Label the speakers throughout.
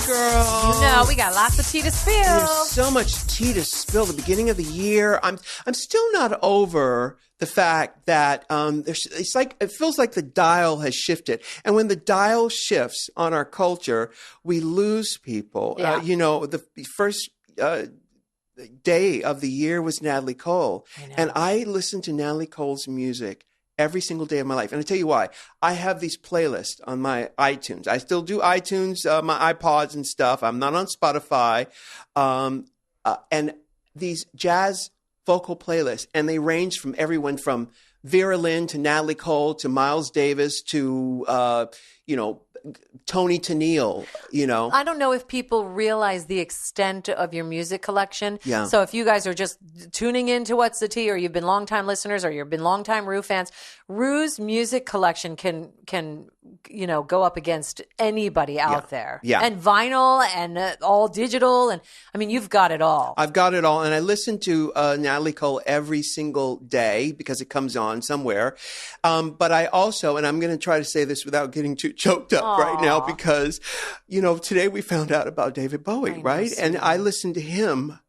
Speaker 1: girl.
Speaker 2: You know, we got lots of tea to spill.
Speaker 1: There's so much tea to spill. The beginning of the year, I'm still not over the fact that it feels like the dial has shifted, and when the dial shifts on our culture, we lose people.
Speaker 2: Yeah.
Speaker 1: The first day of the year was Natalie Cole, and I listened to Natalie Cole's music every single day of my life. And I tell you why. I have these playlists on my iTunes. I still do iTunes, my iPods and stuff. I'm not on Spotify. And these jazz vocal playlists, and they range from everyone from Vera Lynn to Natalie Cole to Miles Davis to, Tony Tennille,
Speaker 2: I don't know if people realize the extent of your music collection.
Speaker 1: Yeah.
Speaker 2: So if you guys are just tuning into What's the Tea, or you've been longtime listeners, or you've been longtime Rue fans, Rue's music collection can go up against anybody out there.
Speaker 1: Yeah.
Speaker 2: And vinyl and all digital. And I mean, you've got it all.
Speaker 1: I've got it all. And I listen to Natalie Cole every single day because it comes on somewhere. But I also, and I'm going to try to say this without getting too choked up right now, because, today we found out about David Bowie, right? And I listen to him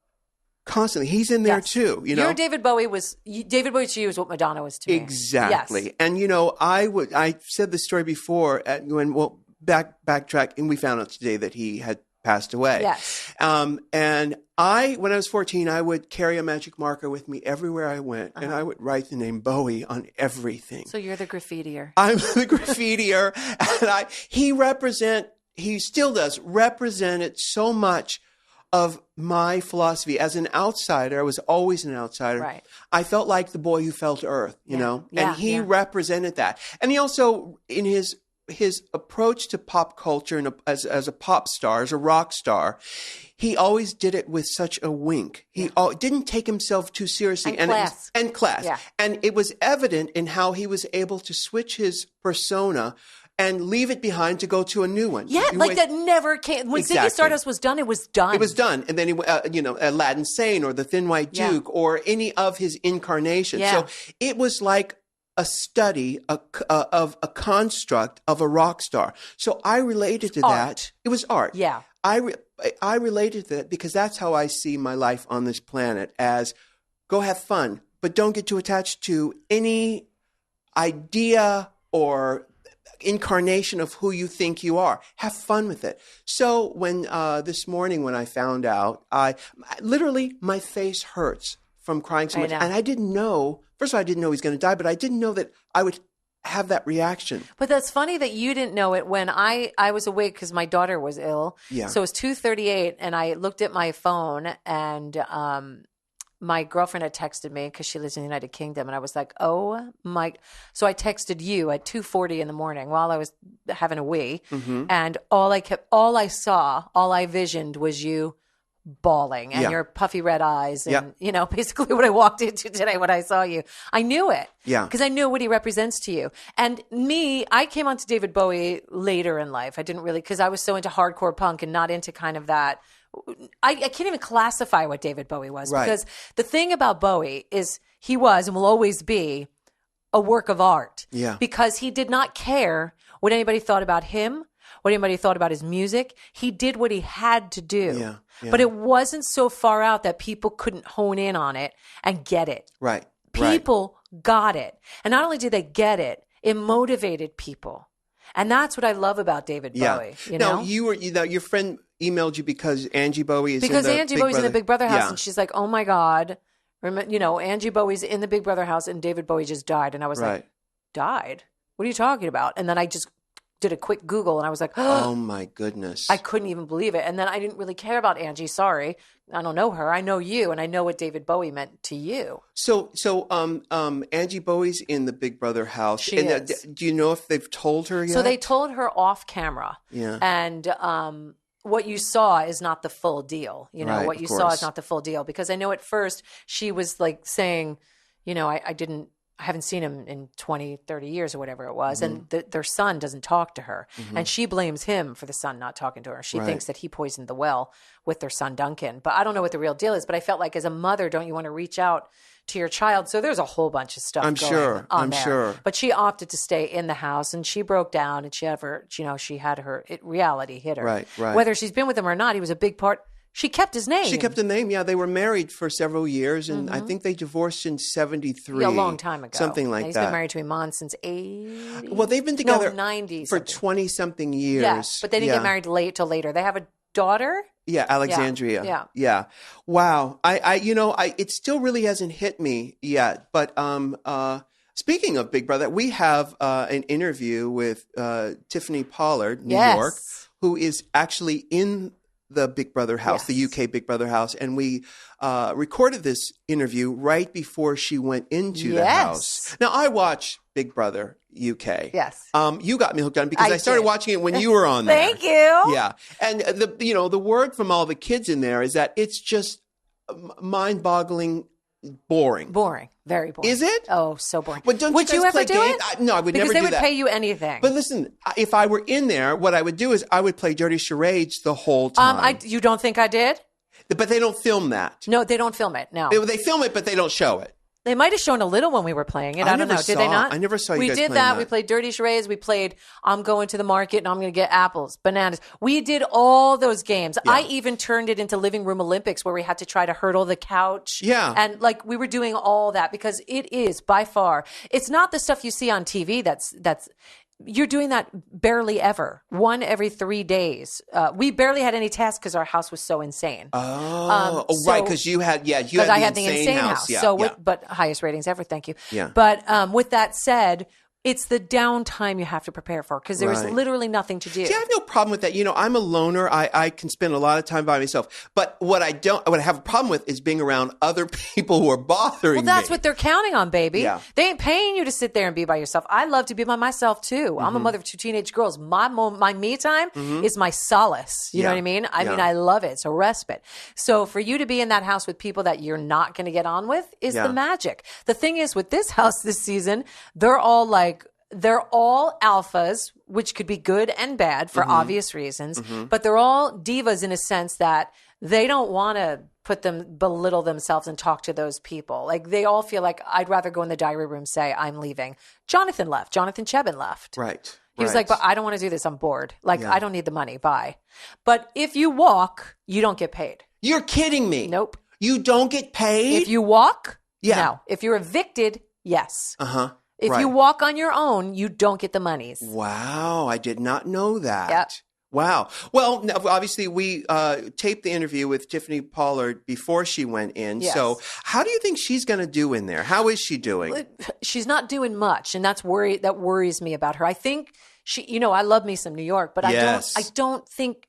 Speaker 1: constantly. He's in there too,
Speaker 2: Your David Bowie to you is what Madonna was to me.
Speaker 1: Exactly.
Speaker 2: Yes.
Speaker 1: And I said this story before backtrack, and we found out today that he had passed away.
Speaker 2: Yes.
Speaker 1: And when I was 14, I would carry a magic marker with me everywhere I went, and I would write the name Bowie on everything.
Speaker 2: So you're the graffitier.
Speaker 1: I'm the graffitier, and he still does represented so much of my philosophy. As an outsider, I was always an outsider.
Speaker 2: Right.
Speaker 1: I felt like the boy who fell to earth, and he represented that. And he also, in his approach to pop culture and as a pop star, as a rock star, he always did it with such a wink. He didn't take himself too seriously.
Speaker 2: And class.
Speaker 1: Yeah. And it was evident in how he was able to switch his persona and leave it behind to go to a new one.
Speaker 2: Yeah, that never came. When Ziggy Stardust was done, it was done.
Speaker 1: It was done. And then, Aladdin Sane or the Thin White Duke or any of his incarnations.
Speaker 2: Yeah.
Speaker 1: So it was like a study of a construct of a rock star. So I related to that. It was art.
Speaker 2: Yeah.
Speaker 1: I related to that because that's how I see my life on this planet, as go have fun, but don't get too attached to any idea or incarnation of who you think you are. Have fun with it. So when this morning when I found out, literally my face hurts from crying so much. And I didn't know, first of all, I didn't know he was going to die, but I didn't know that I would have that reaction.
Speaker 2: But that's funny that you didn't know it when I was awake because my daughter was ill.
Speaker 1: Yeah.
Speaker 2: So it was 2:38 and I looked at my phone and my girlfriend had texted me because she lives in the United Kingdom, and I was like, oh my. So I texted you at 2:40 in the morning while I was having a wee. Mm-hmm. And all I visioned was you bawling and your puffy red eyes. And, basically what I walked into today when I saw you, I knew it.
Speaker 1: Yeah.
Speaker 2: Because I knew what he represents to you. And I came onto David Bowie later in life. I didn't really, because I was so into hardcore punk and not into kind of that. I can't even classify what David Bowie was, because the thing about Bowie is he was and will always be a work of art.
Speaker 1: Yeah.
Speaker 2: Because he did not care what anybody thought about him, what anybody thought about his music. He did what he had to do.
Speaker 1: Yeah. Yeah.
Speaker 2: But it wasn't so far out that people couldn't hone in on it and get it.
Speaker 1: Right.
Speaker 2: People got it. And not only did they get it, it motivated people. And that's what I love about David Bowie.
Speaker 1: No, your friend emailed you because Angie Bowie is
Speaker 2: Angie Bowie's in the Big Brother house, and she's like, "Oh my God, Angie Bowie's in the Big Brother house, and David Bowie just died." And I was like, "Died? What are you talking about?" And then I just did a quick Google, and I was like,
Speaker 1: "Oh my goodness!"
Speaker 2: I couldn't even believe it. And then I didn't really care about Angie. Sorry, I don't know her. I know you, and I know what David Bowie meant to you.
Speaker 1: So, Angie Bowie's in the Big Brother house.
Speaker 2: She is.
Speaker 1: Do you know if they've told her yet?
Speaker 2: So they told her off camera.
Speaker 1: Yeah.
Speaker 2: And what you saw is not the full deal. What you saw is not the full deal, because I know at first she was like saying, I I haven't seen him in 20, 30 years or whatever it was. And their son doesn't talk to her. And she blames him for the son not talking to her. She thinks that he poisoned the well with their son, Duncan. But I don't know what the real deal is. But I felt like as a mother, don't you want to reach out to your child? So there's a whole bunch of stuff going on there. Sure. But she opted to stay in the house, and she broke down, and she had her reality hit her.
Speaker 1: Right.
Speaker 2: Whether she's been with him or not, he was a big part. She kept his name.
Speaker 1: She kept the name. Yeah, they were married for several years, and I think they divorced in 73.
Speaker 2: A long time ago.
Speaker 1: Something like
Speaker 2: He's
Speaker 1: that.
Speaker 2: been married to Iman since 80.
Speaker 1: Well, they've been together
Speaker 2: 90
Speaker 1: for 20-something years.
Speaker 2: Yeah, but they didn't get married till later. They have a daughter.
Speaker 1: Yeah, Alexandria.
Speaker 2: Yeah.
Speaker 1: Wow. It still really hasn't hit me yet. But speaking of Big Brother, we have an interview with Tiffany Pollard, New York, who is actually in the Big Brother house, the UK Big Brother house. And we recorded this interview right before she went into the house. Now, I watch Big Brother UK.
Speaker 2: Yes.
Speaker 1: You got me hooked on it because I started watching it when you were on there.
Speaker 2: Thank you.
Speaker 1: Yeah. And the word from all the kids in there is that it's just mind-boggling boring.
Speaker 2: Boring. Very boring.
Speaker 1: Is it?
Speaker 2: Oh, so boring.
Speaker 1: But
Speaker 2: would you ever do it?
Speaker 1: No, I would never do that.
Speaker 2: Because they would pay you anything.
Speaker 1: But listen, if I were in there, what I would do is I would play dirty charades the whole time.
Speaker 2: You don't think I did?
Speaker 1: But they don't film that.
Speaker 2: No, they don't film it. No.
Speaker 1: They film it, but they don't show it.
Speaker 2: They might have shown a little when we were playing it. I don't know. Did they not?
Speaker 1: I never saw you
Speaker 2: guys
Speaker 1: playing
Speaker 2: that. We played dirty charades. We played I'm going to the market and I'm going to get apples, bananas. We did all those games. Yeah. I even turned it into Living Room Olympics where we had to try to hurdle the couch.
Speaker 1: Yeah.
Speaker 2: And we were doing all that because it is by far, it's not the stuff you see on TV that's you're doing that barely ever. One every 3 days. We barely had any tasks because our house was so insane.
Speaker 1: Right. Because you had the insane house.
Speaker 2: Yeah, but highest ratings ever. Thank you.
Speaker 1: Yeah.
Speaker 2: But with that said, it's the downtime you have to prepare for because there is literally nothing to do.
Speaker 1: See, I have no problem with that. I'm a loner. I can spend a lot of time by myself. But what I have a problem with is being around other people who are bothering me.
Speaker 2: Well, that's what they're counting on, baby. Yeah. They ain't paying you to sit there and be by yourself. I love to be by myself too. Mm-hmm. I'm a mother of 2 teenage girls. My me time is my solace. You know what I mean? I mean, I love it. It's a respite. So for you to be in that house with people that you're not going to get on with is the magic. The thing is with this house this season, they're all alphas, which could be good and bad for obvious reasons, but they're all divas in a sense that they don't want to belittle themselves and talk to those people. Like they all feel like I'd rather go in the diary room, say I'm leaving. Jonathan left. Jonathan Chebin left.
Speaker 1: Right.
Speaker 2: He was like, but I don't want to do this. I'm bored. I don't need the money. Bye. But if you walk, you don't get paid.
Speaker 1: You're kidding me.
Speaker 2: Nope.
Speaker 1: You don't get paid?
Speaker 2: If you walk, no. If you're evicted, yes.
Speaker 1: Uh-huh.
Speaker 2: If you walk on your own, you don't get the monies.
Speaker 1: Wow. I did not know that.
Speaker 2: Yep.
Speaker 1: Wow. Well, obviously we taped the interview with Tiffany Pollard before she went in.
Speaker 2: Yes.
Speaker 1: So how do you think she's going to do in there? How is she doing?
Speaker 2: She's not doing much. And that worries me about her. I think she, I love me some New York, but I don't think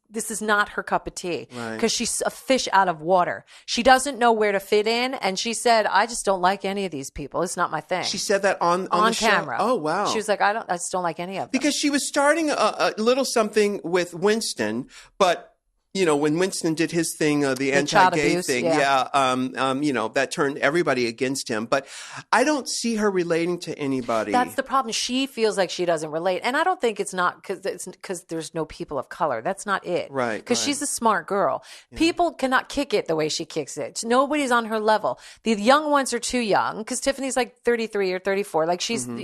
Speaker 2: this is not her cup of tea because she's a fish out of water. She doesn't know where to fit in. And she said, I just don't like any of these people. It's not my thing.
Speaker 1: She said that on the
Speaker 2: camera.
Speaker 1: Show? Oh, wow.
Speaker 2: She was like, I just don't like any of them.
Speaker 1: Because she was starting a little something with Winston, but when Winston did his thing, the anti-gay
Speaker 2: abuse,
Speaker 1: thing, that turned everybody against him. But I don't see her relating to anybody.
Speaker 2: That's the problem. She feels like she doesn't relate. And I don't think it's not because there's no people of color. That's not it.
Speaker 1: Right.
Speaker 2: Because she's a smart girl. Yeah. People cannot kick it the way she kicks it. Nobody's on her level. The young ones are too young because Tiffany's like 33 or 34. Like she's, and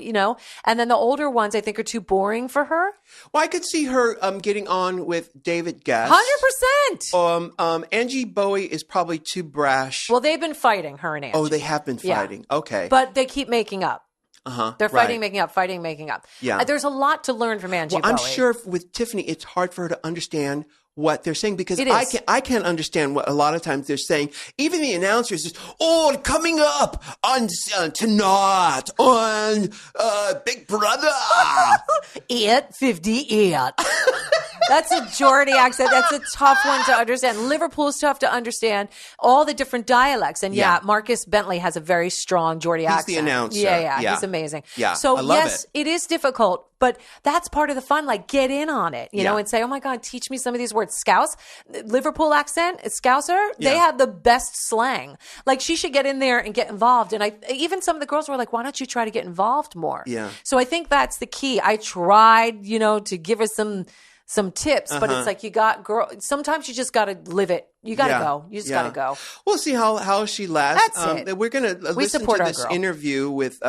Speaker 2: then the older ones I think are too boring for her.
Speaker 1: Well, I could see her getting on with David Guest.
Speaker 2: 100%.
Speaker 1: Angie Bowie is probably too brash.
Speaker 2: Well, they've been fighting, her and Angie.
Speaker 1: Oh, they have been fighting. Yeah. Okay.
Speaker 2: But they keep making up.
Speaker 1: Uh-huh.
Speaker 2: They're fighting, making up, fighting, making up.
Speaker 1: Yeah.
Speaker 2: There's a lot to learn from Angie Bowie.
Speaker 1: I'm sure with Tiffany, it's hard for her to understand what they're saying because I can't understand what a lot of times they're saying. Even the announcers just, coming up on tonight on Big Brother.
Speaker 2: 8:58. That's a Geordie accent. That's a tough one to understand. Liverpool's tough to understand. All the different dialects. And Marcus Bentley has a very strong Geordie accent.
Speaker 1: He's the announcer.
Speaker 2: Yeah. He's amazing.
Speaker 1: Yeah.
Speaker 2: So
Speaker 1: I love
Speaker 2: yes, it is difficult, but that's part of the fun. Like get in on it, you know,
Speaker 1: Yeah.
Speaker 2: and say, oh my God, teach me some of these words. Scouse, Liverpool accent, Scouser, they have the best slang. Like she should get in there and get involved. And even some of the girls were like, why don't you try to get involved more?
Speaker 1: Yeah.
Speaker 2: So I think that's the key. I tried, you know, to give her some tips, but it's like sometimes you just got to live it. You got to go. You just got to go.
Speaker 1: We'll see how she lasts.
Speaker 2: That's it.
Speaker 1: We're going to listen
Speaker 2: support
Speaker 1: to
Speaker 2: our
Speaker 1: this
Speaker 2: girl.
Speaker 1: interview with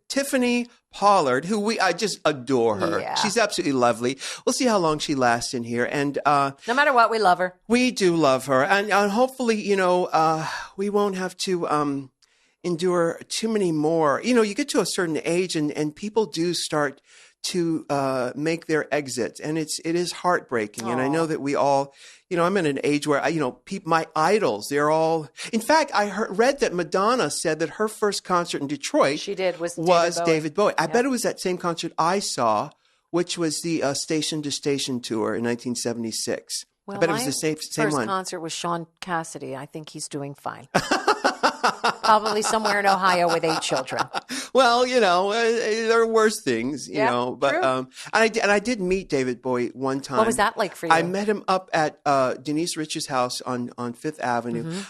Speaker 1: Tiffany Pollard, who I just adore her.
Speaker 2: Yeah.
Speaker 1: She's absolutely lovely. We'll see how long she lasts in here. And
Speaker 2: No matter what, we love her.
Speaker 1: we do love her. And hopefully, you know, we won't have to endure too many more. You know, you get to a certain age and people do start to make their exits, and it is heartbreaking. And I know that we all, you know, I'm in an age where my idols, they're all. In fact, I read that Madonna said that her first concert in Detroit was David Bowie. I bet it was that same concert I saw, which was the Station to Station tour in 1976.
Speaker 2: Well,
Speaker 1: I bet it was the same
Speaker 2: first
Speaker 1: one.
Speaker 2: concert was Sean Cassidy. I think he's doing fine. Probably somewhere in Ohio with 8 children.
Speaker 1: Well, you know, there are worse things, you know. But
Speaker 2: true.
Speaker 1: and I did meet David Bowie one time.
Speaker 2: What was that like for you?
Speaker 1: I met him up at Denise Rich's house on Fifth Avenue.
Speaker 2: Mm-hmm.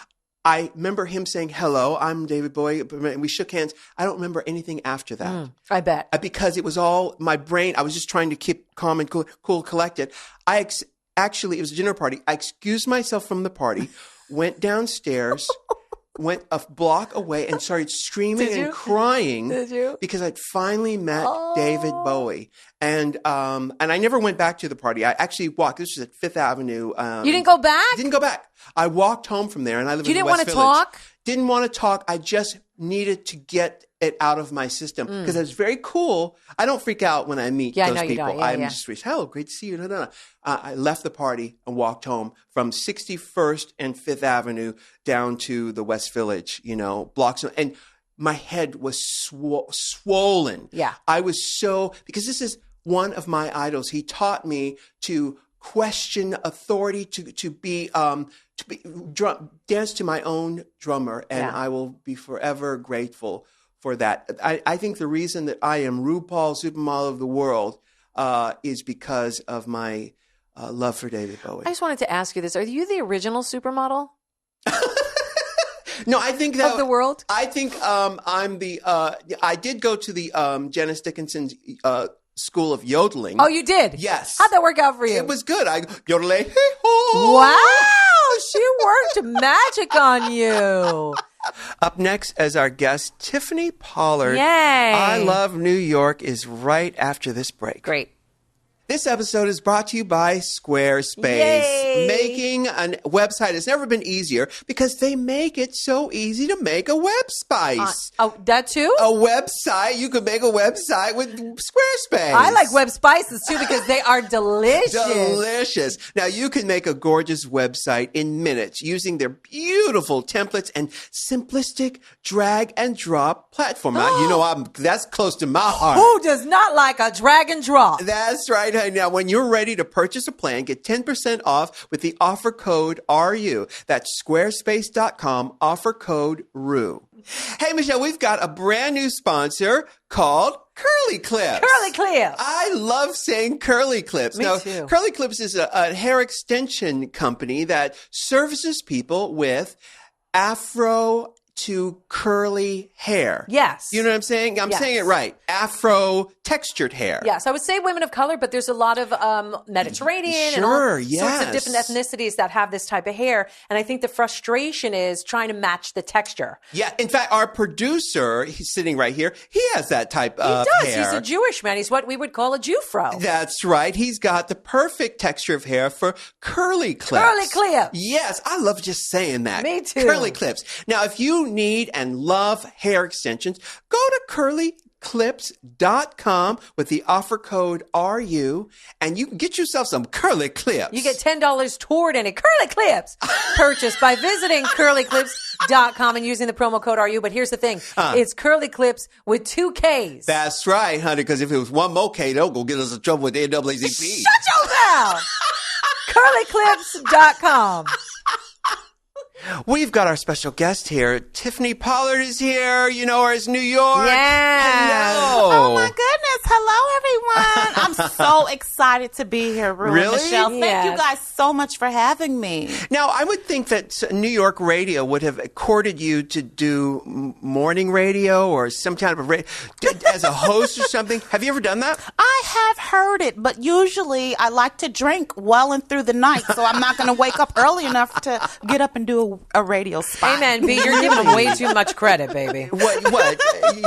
Speaker 1: I remember him saying, "Hello, I'm David Bowie," and we shook hands. I don't remember anything after that.
Speaker 2: I bet.
Speaker 1: Because it was all my brain. I was just trying to keep calm and cool, collected. Actually, it was a dinner party. I excused myself from the party, went downstairs, went a block away, and started screaming and crying.
Speaker 2: Did you?
Speaker 1: Because I'd finally met David Bowie. And I never went back to the party. I actually walked. This was at Fifth Avenue.
Speaker 2: You didn't go back?
Speaker 1: Didn't go back. I walked home from there, and I live in the West Village.
Speaker 2: You didn't want to talk?
Speaker 1: Didn't want to talk. I just needed to get it out of my system because it's very cool. I don't freak out when I meet those people.
Speaker 2: You don't.
Speaker 1: I'm just hello, great to see you. No. I left the party and walked home from 61st and Fifth Avenue down to the West Village, you know, blocks. And my head was swollen.
Speaker 2: Yeah.
Speaker 1: I was because this is one of my idols. He taught me to question authority, to be dance to my own drummer, and I will be forever grateful for that. I think the reason that I am RuPaul Supermodel of the World is because of my love for David Bowie.
Speaker 2: I just wanted to ask you this. Are you the original supermodel?
Speaker 1: No, I think that
Speaker 2: of the world.
Speaker 1: I think I'm the. I did go to the Janice Dickinson's School of Yodeling.
Speaker 2: Oh, you did?
Speaker 1: Yes.
Speaker 2: How'd that work out for you?
Speaker 1: It was good. I yodelay. Hey-ho.
Speaker 2: Wow, she worked magic on you.
Speaker 1: Up next as our guest, Tiffany Pollard.
Speaker 2: Yay.
Speaker 1: I Love New York is right after this break.
Speaker 2: Great.
Speaker 1: This episode is brought to you by Squarespace.
Speaker 2: Yay.
Speaker 1: Making a website has never been easier because they make it so easy to make a website.
Speaker 2: That too?
Speaker 1: A website. You could make a website with Squarespace.
Speaker 2: I like web spices too because they are delicious.
Speaker 1: Delicious. Now, you can make a gorgeous website in minutes using their beautiful templates and simplistic drag and drop platform. Now, you know, that's close to my heart.
Speaker 2: Who does not like a drag and drop?
Speaker 1: That's right. Now, when you're ready to purchase a plan, get 10% off with the offer code RU. That's squarespace.com, offer code RU. Hey, Michelle, we've got a brand new sponsor called Curly Clips.
Speaker 2: Curly Clips.
Speaker 1: I love saying Curly Clips.
Speaker 2: Me
Speaker 1: now,
Speaker 2: too.
Speaker 1: Curly Clips is a hair extension company that services people with afro to curly hair.
Speaker 2: Yes.
Speaker 1: You know what I'm saying? I'm saying it right. Afro textured hair.
Speaker 2: Yes, I would say women of color, but there's a lot of Mediterranean and all sorts of different ethnicities that have this type of hair. And I think the frustration is trying to match the texture.
Speaker 1: Yeah. In fact, our producer, he's sitting right here, he has that type of
Speaker 2: hair. He does. He's a Jewish man. He's what we would call a Jewfro.
Speaker 1: That's right. He's got the perfect texture of hair for curly clips.
Speaker 2: Curly clips.
Speaker 1: Yes. I love just saying that.
Speaker 2: Me too.
Speaker 1: Curly clips. Now, if you need and love hair extensions, go to curlyclips.com with the offer code RU and you can get yourself some curly clips.
Speaker 2: You get $10 toward any curly clips purchased by visiting curlyclips.com and using the promo code RU. But here's the thing. It's curly clips with 2 Ks.
Speaker 1: That's right, honey, because if it was one more K, they'll go get us in trouble with the NAACP.
Speaker 2: Shut your mouth. Curlyclips.com.
Speaker 1: We've got our special guest here. Tiffany Pollard is here. You know her as New York.
Speaker 2: Yeah.
Speaker 1: Hello.
Speaker 3: Oh my goodness. Hello, everyone. I'm so excited to be here, Ru and
Speaker 1: Really?
Speaker 3: Michelle. Thank
Speaker 2: Yes.
Speaker 3: you guys so much for having me.
Speaker 1: Now, I would think that New York radio would have courted you to do morning radio or some kind of as a host or something. Have you ever done that?
Speaker 3: I have heard it, but usually I like to drink well and through the night, so I'm not going to wake up early enough to get up and do a radio spot.
Speaker 2: Amen, B. You're giving them way too much credit, baby.
Speaker 1: What?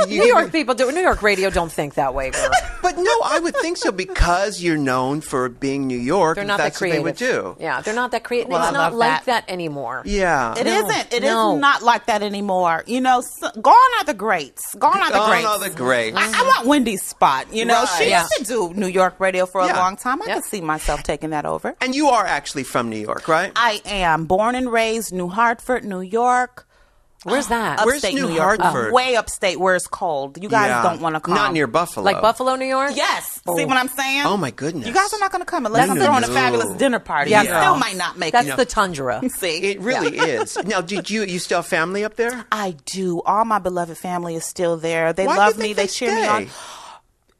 Speaker 2: New York people do. New York radio don't think that way, girl.
Speaker 1: But no, I would think so because you're known for being New York.
Speaker 2: They're not that
Speaker 1: that's
Speaker 2: creative.
Speaker 1: what they would do.
Speaker 2: Yeah, they're not that creative.
Speaker 3: Well,
Speaker 2: It's
Speaker 3: I
Speaker 2: not
Speaker 3: love
Speaker 2: like
Speaker 3: that.
Speaker 2: that anymore.
Speaker 1: Yeah.
Speaker 3: It isn't. It
Speaker 2: No.
Speaker 3: is not like that anymore. You know, gone are the greats. Gone are the
Speaker 1: Oh,
Speaker 3: greats.
Speaker 1: no, the greats.
Speaker 3: I want Wendy's spot. You know,
Speaker 1: Right.
Speaker 3: she
Speaker 2: Yeah.
Speaker 3: used to do New York radio for a
Speaker 1: Yeah.
Speaker 3: long time. I
Speaker 2: Yep.
Speaker 3: could see myself taking that over.
Speaker 1: And you are actually from New York, right?
Speaker 3: I am born and raised New Hartford, New York.
Speaker 2: Where's that?
Speaker 1: Where's
Speaker 3: Upstate
Speaker 1: New
Speaker 3: New York.
Speaker 1: Hartford?
Speaker 3: Way upstate where it's cold. You guys
Speaker 1: Yeah.
Speaker 3: don't want to come.
Speaker 1: Not near Buffalo.
Speaker 2: Like Buffalo, New York?
Speaker 3: Yes. See what I'm saying?
Speaker 1: Oh, my goodness.
Speaker 3: You guys are not going to come unless I'm
Speaker 1: No,
Speaker 3: throwing
Speaker 1: no.
Speaker 3: a fabulous dinner party.
Speaker 2: Yeah,
Speaker 3: You
Speaker 2: girl.
Speaker 3: still might not make
Speaker 2: That's
Speaker 3: it.
Speaker 2: the tundra.
Speaker 3: See?
Speaker 1: It really is. Now, did you still have family up there?
Speaker 3: I do. All my beloved family is still there. They
Speaker 1: Why do
Speaker 3: love
Speaker 1: you
Speaker 3: me.
Speaker 1: think
Speaker 3: They
Speaker 1: they
Speaker 3: cheer me
Speaker 1: stay?
Speaker 3: on.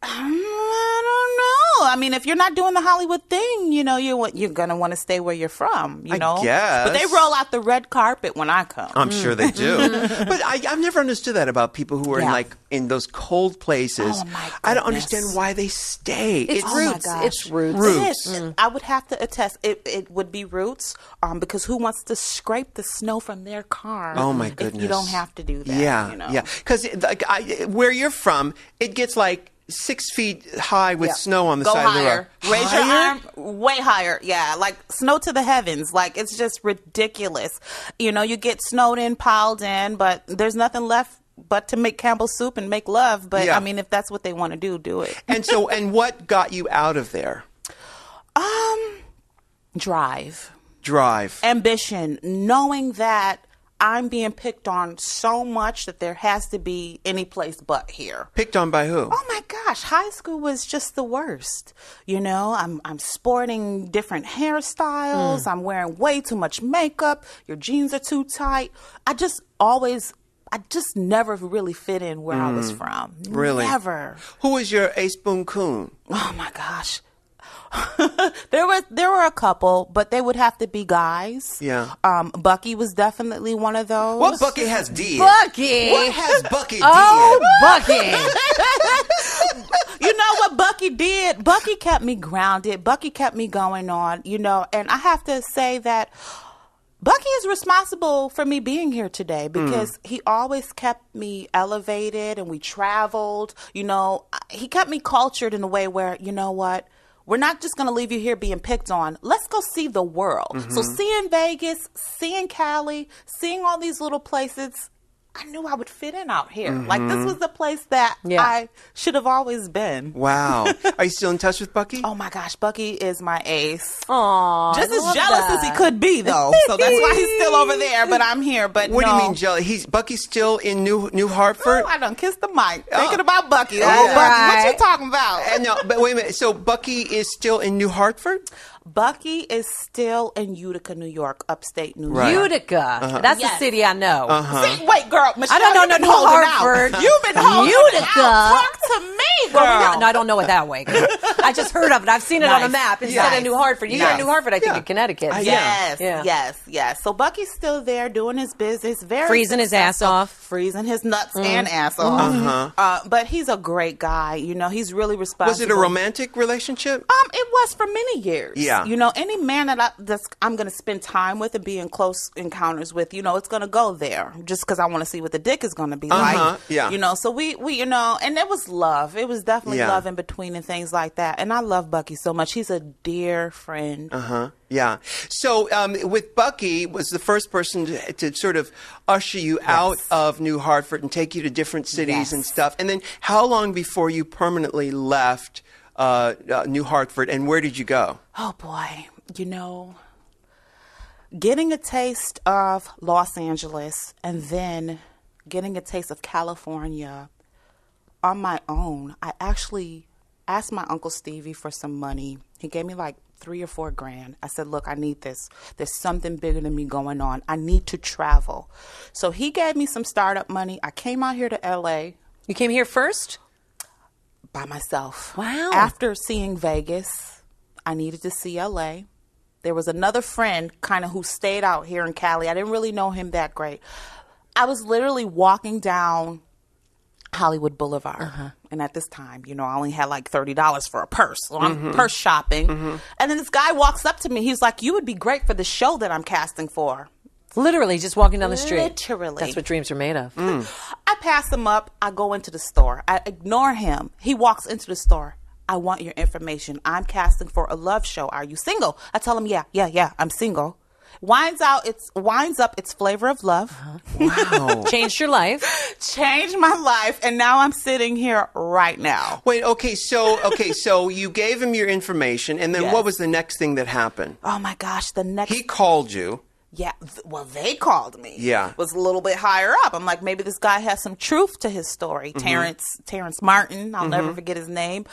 Speaker 3: I don't know. I mean, if you're not doing the Hollywood thing, you know, you're going to want to stay where you're from, you
Speaker 1: I
Speaker 3: know?
Speaker 1: guess.
Speaker 3: But they roll out the red carpet when I come.
Speaker 1: I'm sure they do. But I've never understood that about people who are
Speaker 3: Yeah.
Speaker 1: in those cold places.
Speaker 3: Oh, my
Speaker 1: I don't
Speaker 3: goodness.
Speaker 1: understand why they stay.
Speaker 2: It's
Speaker 3: Oh, my
Speaker 2: roots.
Speaker 3: gosh.
Speaker 2: It's roots.
Speaker 1: Roots.
Speaker 3: It is. I would have to attest. It would be roots, because who wants to scrape the snow from their car?
Speaker 1: Oh my
Speaker 3: If
Speaker 1: goodness!
Speaker 3: you don't have to do that.
Speaker 1: Yeah,
Speaker 3: you know?
Speaker 1: yeah. Because where you're from, it gets like 6 feet high with
Speaker 3: Yeah.
Speaker 1: snow on the
Speaker 3: Go
Speaker 1: side
Speaker 3: higher.
Speaker 1: of the road.
Speaker 3: Raise your
Speaker 1: Higher?
Speaker 3: arm way higher. Yeah, like snow to the heavens. Like it's just ridiculous. You know, you get snowed in, piled in, but there's nothing left but to make Campbell's soup and make love. But
Speaker 1: Yeah.
Speaker 3: I mean, if that's what they want to do, do it.
Speaker 1: And what got you out of there?
Speaker 3: Drive. Ambition, knowing that I'm being picked on so much that there has to be any place but here.
Speaker 1: Picked on by who?
Speaker 3: Oh my gosh, high school was just the worst. You know, I'm sporting different hairstyles. I'm wearing way too much makeup. Your jeans are too tight. I just never really fit in where I was from.
Speaker 1: Really?
Speaker 3: Never.
Speaker 1: Who was your ace boon coon?
Speaker 3: Oh my gosh. there were a couple, but they would have to be guys.
Speaker 1: Yeah.
Speaker 3: Bucky was definitely one of those.
Speaker 1: What Bucky has D?
Speaker 2: Bucky.
Speaker 1: What has Bucky
Speaker 2: Oh,
Speaker 1: D?
Speaker 2: Bucky.
Speaker 3: You know what Bucky did? Bucky kept me grounded. Bucky kept me going on, you know, and I have to say that Bucky is responsible for me being here today because he always kept me elevated and we traveled. You know, he kept me cultured in a way where, you know what? We're not just going to leave you here being picked on. Let's go see the world. So seeing Vegas, seeing Cali, seeing all these little places, I knew I would fit in out here. Like this was the place that
Speaker 2: Yeah.
Speaker 3: I should have always been.
Speaker 1: Wow. Are you still in touch with Bucky?
Speaker 3: Oh my gosh, Bucky is my ace.
Speaker 2: Aw,
Speaker 3: Just
Speaker 2: I
Speaker 3: as
Speaker 2: love
Speaker 3: jealous
Speaker 2: that.
Speaker 3: as he could be, though. So that's why he's still over there, but I'm here. But
Speaker 1: What
Speaker 3: no.
Speaker 1: do you mean, Jelly? Bucky's still in New Hartford?
Speaker 3: Oh, I done kissed the mic. Thinking about Bucky. Oh,
Speaker 1: Yeah.
Speaker 3: Bucky, what you
Speaker 2: Right.
Speaker 3: talking about?
Speaker 1: And no, but wait a minute. So Bucky is still in New Hartford?
Speaker 3: Bucky is still in Utica, New York, upstate New York.
Speaker 1: Right.
Speaker 2: Utica. That's
Speaker 3: Yes.
Speaker 2: the city I know.
Speaker 3: See, wait, girl, Michelle,
Speaker 2: I don't know
Speaker 3: you've been
Speaker 2: New
Speaker 3: holding
Speaker 2: Hartford.
Speaker 3: out. You've been holding
Speaker 2: Utica.
Speaker 3: out. Talk to me, girl.
Speaker 2: Well, no, I don't know it that way. I just heard of it. I've seen it on a
Speaker 3: Nice.
Speaker 2: map instead
Speaker 3: Nice.
Speaker 2: of New Hartford. You're in
Speaker 3: Nice.
Speaker 2: New Hartford, I think,
Speaker 1: Yeah.
Speaker 2: in Connecticut.
Speaker 3: Yes,
Speaker 2: Yeah.
Speaker 3: yes. So Bucky's still there doing his business, very
Speaker 2: Freezing his ass
Speaker 3: successful.
Speaker 2: off.
Speaker 3: freezing his nuts and ass off. But he's a great guy. You know, he's really responsible.
Speaker 1: Was it a romantic relationship?
Speaker 3: It was for many years.
Speaker 1: Yeah.
Speaker 3: You know, any man that I'm going to spend time with and be in close encounters with, you know, it's going to go there just because I want to see what the dick is going to be like.
Speaker 1: Yeah.
Speaker 3: You know, so we, you know, and it was love. It was definitely
Speaker 1: Yeah.
Speaker 3: love in between and things like that. And I love Bucky so much. He's a dear friend.
Speaker 1: Yeah. So with Bucky was the first person to sort of usher you out of New Hartford and take you to different cities and stuff. And then how long before you permanently left New Hartford, and where did you go?
Speaker 3: Oh boy, you know, getting a taste of Los Angeles and then getting a taste of California on my own. I actually asked my Uncle Stevie for some money. He gave me like $3 or $4 grand. I said, look, I need this. There's something bigger than me going on. I need to travel. So he gave me some startup money. I came out here to LA.
Speaker 2: You came here first?
Speaker 3: By myself.
Speaker 2: Wow.
Speaker 3: After seeing Vegas, I needed to see LA. There was another friend kind of who stayed out here in Cali. I didn't really know him that great. I was literally walking down Hollywood Boulevard. And at this time, you know, I only had like $30 for a purse. So I'm purse shopping. And then this guy walks up to me. He's like, you would be great for the show that I'm casting for.
Speaker 2: Literally just walking down the street.
Speaker 3: Literally.
Speaker 2: That's what dreams are made of.
Speaker 3: I pass him up. I go into the store. I ignore him. He walks into the store. I want your information. I'm casting for a love show. Are you single? I tell him, yeah, I'm single. Winds up, it's Flavor of Love.
Speaker 1: Wow.
Speaker 2: Changed your life.
Speaker 3: Changed my life, and now I'm sitting here right now.
Speaker 1: Wait, so you gave him your information, and then
Speaker 3: Yes.
Speaker 1: what was the next thing that happened?
Speaker 3: Oh my gosh, the next...
Speaker 1: He called you.
Speaker 3: Yeah, well, they called me.
Speaker 1: Yeah.
Speaker 3: Was a little bit higher up. I'm like, maybe this guy has some truth to his story. Terrence Martin, I'll never forget his name.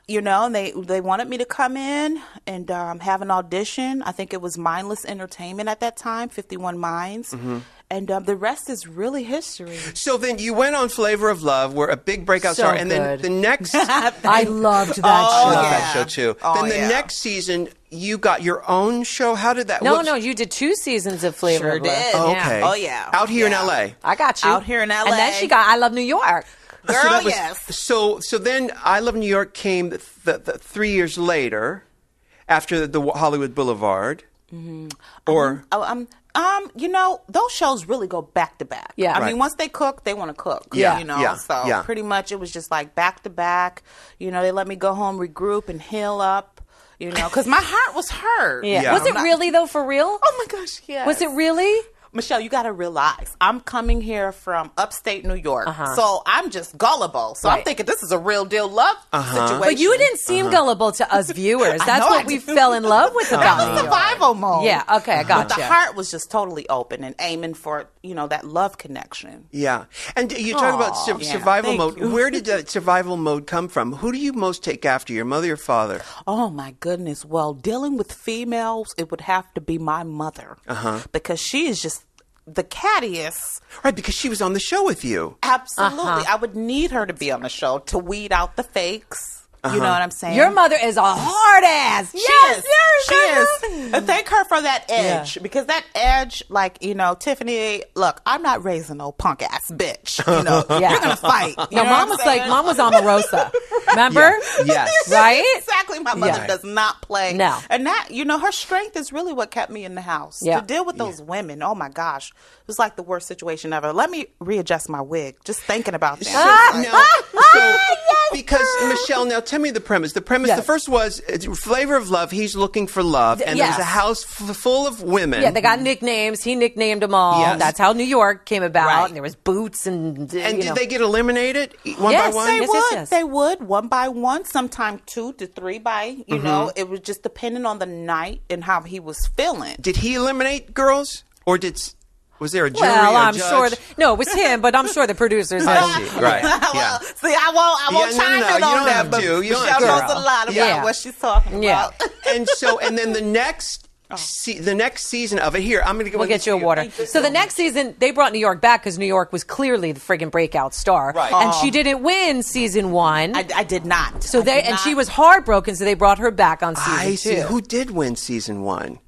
Speaker 3: You know, and they wanted me to come in and have an audition. I think it was Mindless Entertainment at that time, 51 Minds. And the rest is really history.
Speaker 1: So then you went on Flavor of Love, where a big breakout
Speaker 2: So
Speaker 1: star, and then
Speaker 2: good.
Speaker 1: the next...
Speaker 2: I loved that
Speaker 1: I
Speaker 2: show.
Speaker 1: love that show too.
Speaker 3: Oh,
Speaker 1: then the
Speaker 3: yeah.
Speaker 1: next season, you got your own show. How did that?
Speaker 2: No, you did 2 seasons of Flavor
Speaker 3: Sure
Speaker 2: of Love.
Speaker 3: did.
Speaker 1: Oh,
Speaker 2: Yeah.
Speaker 1: okay.
Speaker 3: Oh, yeah.
Speaker 1: Out here
Speaker 3: Yeah.
Speaker 1: in L.A.
Speaker 2: I got you.
Speaker 3: Out here in LA.
Speaker 2: And then she got I Love New York.
Speaker 3: Girl,
Speaker 1: that was-
Speaker 3: yes.
Speaker 1: So then I Love New York came the 3 years later, after the Hollywood Boulevard, or
Speaker 3: You know, those shows really go back to back.
Speaker 2: Yeah.
Speaker 3: I
Speaker 1: Right.
Speaker 3: mean, once they cook, they want to cook.
Speaker 1: Yeah,
Speaker 3: You know,
Speaker 1: yeah,
Speaker 3: so
Speaker 1: yeah.
Speaker 3: pretty much it was just like back to back. You know, they let me go home, regroup, and heal up. You know, because my heart was hurt.
Speaker 2: Yeah.
Speaker 1: Yeah.
Speaker 2: Was it really though, for real?
Speaker 3: Oh my gosh, yes.
Speaker 2: Was it really?
Speaker 3: Michelle, you got to realize I'm coming here from upstate New York, so I'm just gullible. So I'm
Speaker 2: Right.
Speaker 3: thinking this is a real deal love situation.
Speaker 2: But you didn't seem gullible to us viewers.
Speaker 3: I
Speaker 2: That's
Speaker 3: know
Speaker 2: what
Speaker 3: I
Speaker 2: we
Speaker 3: didn't.
Speaker 2: fell in love with about
Speaker 3: That
Speaker 2: New
Speaker 3: was
Speaker 2: York.
Speaker 3: survival mode.
Speaker 2: Yeah, okay, I got
Speaker 3: But the
Speaker 2: you.
Speaker 3: heart was just totally open and aiming for, you know, that love connection.
Speaker 1: yeah. And you talk about
Speaker 3: yeah.
Speaker 1: survival
Speaker 3: Thank
Speaker 1: mode.
Speaker 3: you.
Speaker 1: Where did that survival mode come from? Who do you most take after, your mother or father?
Speaker 3: Oh my goodness. Well, dealing with females, it would have to be my mother. Because she is just the cattiest.
Speaker 1: Right, because she was on the show with you.
Speaker 3: Absolutely. I would need her to be on the show to weed out the fakes. You know what I'm saying?
Speaker 2: Your mother is a hard ass.
Speaker 3: She
Speaker 2: Yes,
Speaker 3: is.
Speaker 2: yes,
Speaker 3: She
Speaker 2: yes.
Speaker 3: is. And thank her for that edge. Because that edge, like, you know, Tiffany, look, I'm not raising no punk ass bitch. You know,
Speaker 2: Yeah.
Speaker 3: you're going to fight. You
Speaker 2: No,
Speaker 3: know
Speaker 2: mom
Speaker 3: what
Speaker 2: was
Speaker 3: I'm
Speaker 2: like,
Speaker 3: saying?
Speaker 2: mom was Omarosa. Remember?
Speaker 1: Yes.
Speaker 2: Right?
Speaker 3: Exactly. My mother
Speaker 2: Yeah.
Speaker 3: does not play.
Speaker 2: No.
Speaker 3: And that, you know, her strength is really what kept me in the house.
Speaker 2: Yeah.
Speaker 3: To deal with those women, oh my gosh. It was like the worst situation ever. Let me readjust my wig. Just thinking about that.
Speaker 1: Because Michelle, now tell me the premise. The premise,
Speaker 2: Yes.
Speaker 1: the first was Flavor of Love. He's looking for love, and
Speaker 2: Yes.
Speaker 1: there's a house full of women.
Speaker 2: Yeah, they got nicknames. He nicknamed them all.
Speaker 1: Yes.
Speaker 2: That's how New York came about.
Speaker 3: Right.
Speaker 2: And there was Boots and
Speaker 1: And
Speaker 2: you
Speaker 1: did
Speaker 2: know.
Speaker 1: they get eliminated one
Speaker 2: Yes,
Speaker 1: by one?
Speaker 3: They
Speaker 2: Yes,
Speaker 3: would.
Speaker 2: yes, yes.
Speaker 3: They would, one by one, sometimes 2 to 3 by, you know, it was just depending on the night and how he was feeling.
Speaker 1: Did he eliminate girls, or was there a jury?
Speaker 2: Well,
Speaker 1: or
Speaker 2: I'm
Speaker 1: judge?
Speaker 2: sure. No, it was him, but I'm sure the producers.
Speaker 1: I
Speaker 2: had-
Speaker 1: see. Right. Yeah.
Speaker 3: Well, see, I won't
Speaker 1: Yeah, no,
Speaker 3: chime
Speaker 1: no,
Speaker 3: in
Speaker 1: you
Speaker 3: on
Speaker 1: don't
Speaker 3: that,
Speaker 1: have
Speaker 3: but
Speaker 1: to. You don't
Speaker 3: Michelle
Speaker 1: have to.
Speaker 3: knows a lot about
Speaker 2: Yeah.
Speaker 3: what she's talking
Speaker 2: Yeah.
Speaker 3: about.
Speaker 1: And then the next season of it. Here, I'm going to go.
Speaker 2: We'll get you a water. So the next season, they brought New York back because New York was clearly the friggin' breakout star.
Speaker 1: Right.
Speaker 2: And she didn't win season 1.
Speaker 3: I did not.
Speaker 2: So
Speaker 3: I
Speaker 2: they
Speaker 3: did
Speaker 2: and
Speaker 3: not.
Speaker 2: she was heartbroken, so they brought her back on season
Speaker 1: I see.
Speaker 2: 2.
Speaker 1: Who did win season 1?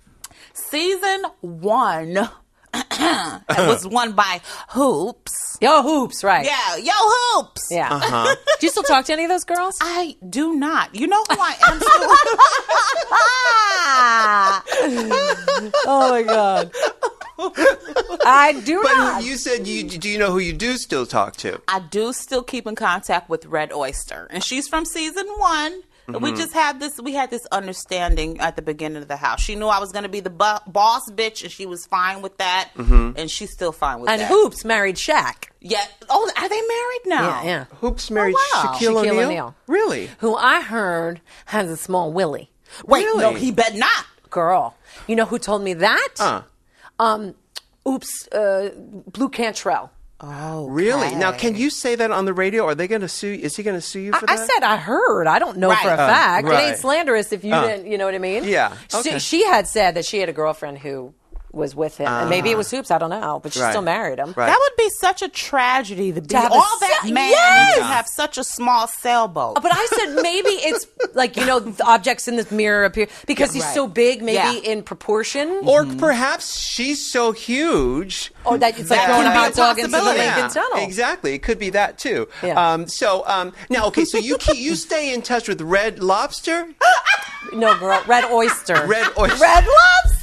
Speaker 3: Season 1. It was won by Hoops.
Speaker 2: Yo, Hoops, right?
Speaker 3: Yeah, yo, Hoops.
Speaker 2: Yeah. Do you still talk to any of those girls?
Speaker 3: I do not. You know who I am still?
Speaker 2: Oh my god. I do
Speaker 1: But
Speaker 2: not.
Speaker 1: you said do you know who you do still talk to?
Speaker 3: I do still keep in contact with Red Oyster, and she's from season 1. We just had this. We had this understanding at the beginning of the house. She knew I was going to be the boss bitch, and she was fine with that, and she's still fine with
Speaker 2: And
Speaker 3: that.
Speaker 2: Hoops married Shaq.
Speaker 3: Yeah. Oh, are they married now?
Speaker 2: Yeah.
Speaker 1: Hoops married
Speaker 3: wow.
Speaker 1: Shaquille
Speaker 2: Shaquille
Speaker 1: O'Neal.
Speaker 2: O'Neal.
Speaker 1: Really?
Speaker 2: Who I heard has a small willy.
Speaker 3: Wait,
Speaker 1: Really?
Speaker 3: no, he bet not.
Speaker 2: Girl. You know who told me that? Oops, Blue Cantrell.
Speaker 3: Oh,
Speaker 1: Really? Now, can you say that on the radio? Are they going to sue? Is he going to sue you for that?
Speaker 2: I said I heard. I don't know for a fact. It ain't slanderous if you didn't. You know what I mean?
Speaker 1: Yeah. Okay.
Speaker 2: She had said that she had a girlfriend who was with him, and maybe it was Hoops. I don't know, but she still married him.
Speaker 3: That would be such a tragedy to be
Speaker 2: have
Speaker 3: all that man
Speaker 2: yes!
Speaker 3: to have such a small sailboat.
Speaker 2: But I said maybe it's like the objects in the mirror appear because he's so big, maybe in proportion,
Speaker 1: or perhaps she's so huge.
Speaker 2: Or that it's like throwing a hot dog into the Lincoln Tunnel.
Speaker 1: Exactly, it could be that too.
Speaker 2: Yeah.
Speaker 1: Now, okay, so you you stay in touch with Red Lobster?
Speaker 2: No, girl, Red Oyster.
Speaker 1: Red Oyster.
Speaker 2: Red Lobster.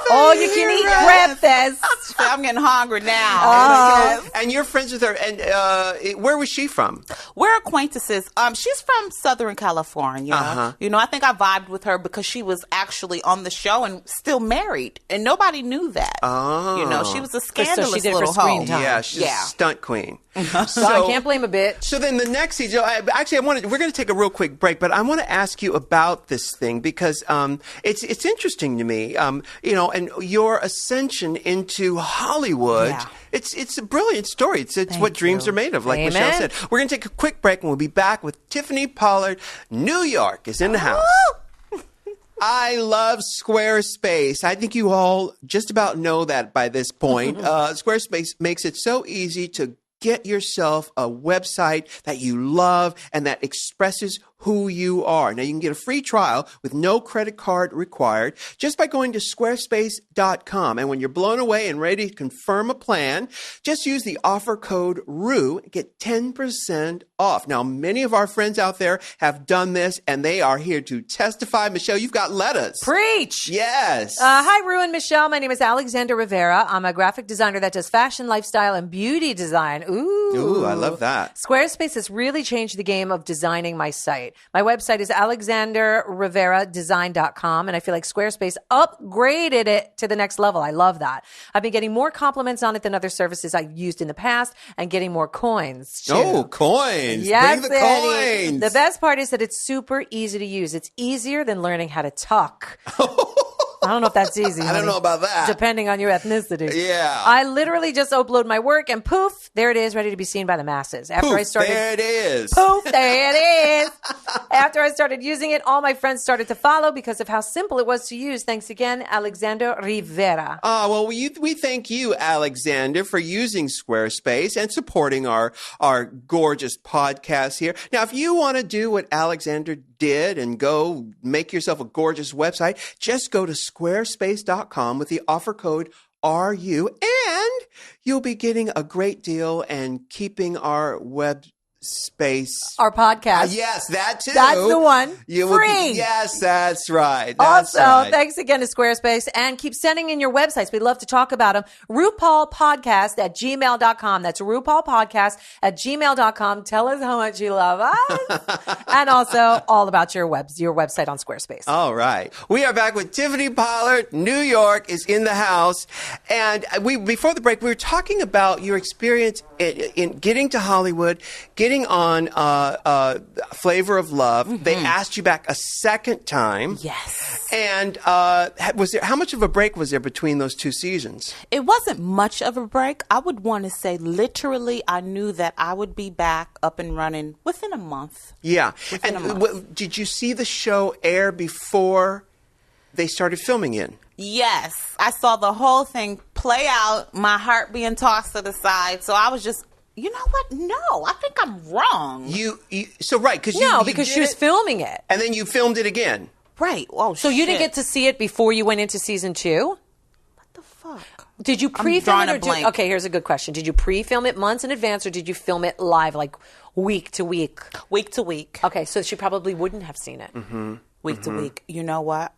Speaker 2: Oh, you can eat breakfast.
Speaker 3: I'm getting hungry now.
Speaker 1: And you're friends with her. And where was she from?
Speaker 3: We're acquaintances. She's from Southern California. You know, I think I vibed with her because she was actually on the show and still married, and nobody knew that.
Speaker 1: Oh,
Speaker 3: you know, she was a scandalous
Speaker 2: she did it
Speaker 3: little
Speaker 2: for screen
Speaker 3: hoe.
Speaker 2: time.
Speaker 1: Yeah, she's a stunt queen.
Speaker 2: So I can't blame a bitch.
Speaker 1: So then the next season, we're going to take a real quick break, but I want to ask you about this thing because it's interesting to me. You know, and your ascension into Hollywood.
Speaker 3: Yeah.
Speaker 1: It's a brilliant story. It's what dreams are made of, like Michelle said. We're going to take a quick break, and we'll be back with Tiffany Pollard. New York is in the house. I love Squarespace. I think you all just about know that by this point. Squarespace makes it so easy to get yourself a website that you love and that expresses who you are. Now, you can get a free trial with no credit card required just by going to squarespace.com. And when you're blown away and ready to confirm a plan, just use the offer code RU and get 10% off. Now, many of our friends out there have done this, and they are here to testify. Michelle, you've got letters.
Speaker 2: Preach.
Speaker 1: Yes.
Speaker 2: Hi, Ru and Michelle. My name is Alexander Rivera. I'm a graphic designer that does fashion, lifestyle, and beauty design. Ooh,
Speaker 1: I love that.
Speaker 2: Squarespace has really changed the game of designing my site. My website is alexanderriveradesign.com, and I feel like Squarespace upgraded it to the next level. I love that. I've been getting more compliments on it than other services I've used in the past and getting more coins, too.
Speaker 1: Oh, coins.
Speaker 2: Yes,
Speaker 1: bring the
Speaker 2: Eddie.
Speaker 1: coins.
Speaker 2: The best part is that it's super easy to use. It's easier than learning how to talk. I don't know if that's easy.
Speaker 1: I don't know about that.
Speaker 2: Depending on your ethnicity.
Speaker 1: Yeah.
Speaker 2: I literally just upload my work and poof, there it is, ready to be seen by the masses.
Speaker 1: There it is.
Speaker 2: Poof, there it is. After I started using it, all my friends started to follow because of how simple it was to use. Thanks again, Alexander Rivera.
Speaker 1: Well, we thank you, Alexander, for using Squarespace and supporting our gorgeous podcast here. Now, if you want to do what Alexander did and go make yourself a gorgeous website, just go to squarespace.com with the offer code RU, and you'll be getting a great deal and keeping our web space.
Speaker 2: Our podcast.
Speaker 1: Yes, that too.
Speaker 2: That's the one.
Speaker 1: Free. Yes, that's right.
Speaker 2: Also, thanks again to Squarespace, and keep sending in your websites. We'd love to talk about them. RuPaul Podcast at gmail.com. That's RuPaul Podcast at gmail.com. Tell us how much you love us. And also all about your website on Squarespace.
Speaker 1: All right. We are back with Tiffany Pollard. New York is in the house. And before the break, we were talking about your experience in getting to Hollywood, getting on Flavor of Love. Mm-hmm. They asked you back a second time.
Speaker 3: Yes.
Speaker 1: And how much of a break was there between those two seasons?
Speaker 3: It wasn't much of a break. I would want to say literally I knew that I would be back up and running within a month.
Speaker 1: Yeah. Did you see the show air before they started filming it?
Speaker 3: Yes. I saw the whole thing play out, my heart being tossed to the side. So I was just, you know what? No, I think I'm wrong.
Speaker 2: Because she was filming it.
Speaker 1: And then you filmed it again.
Speaker 3: Right. Oh,
Speaker 2: so you didn't get to see it before you went into season 2?
Speaker 3: What the fuck?
Speaker 2: Did you pre-film it? Okay, here's a good question. Did you pre-film it months in advance, or did you film it live, like week to week?
Speaker 3: Week to week.
Speaker 2: Okay, so she probably wouldn't have seen it.
Speaker 1: Mm-hmm.
Speaker 3: Week to week. You know what?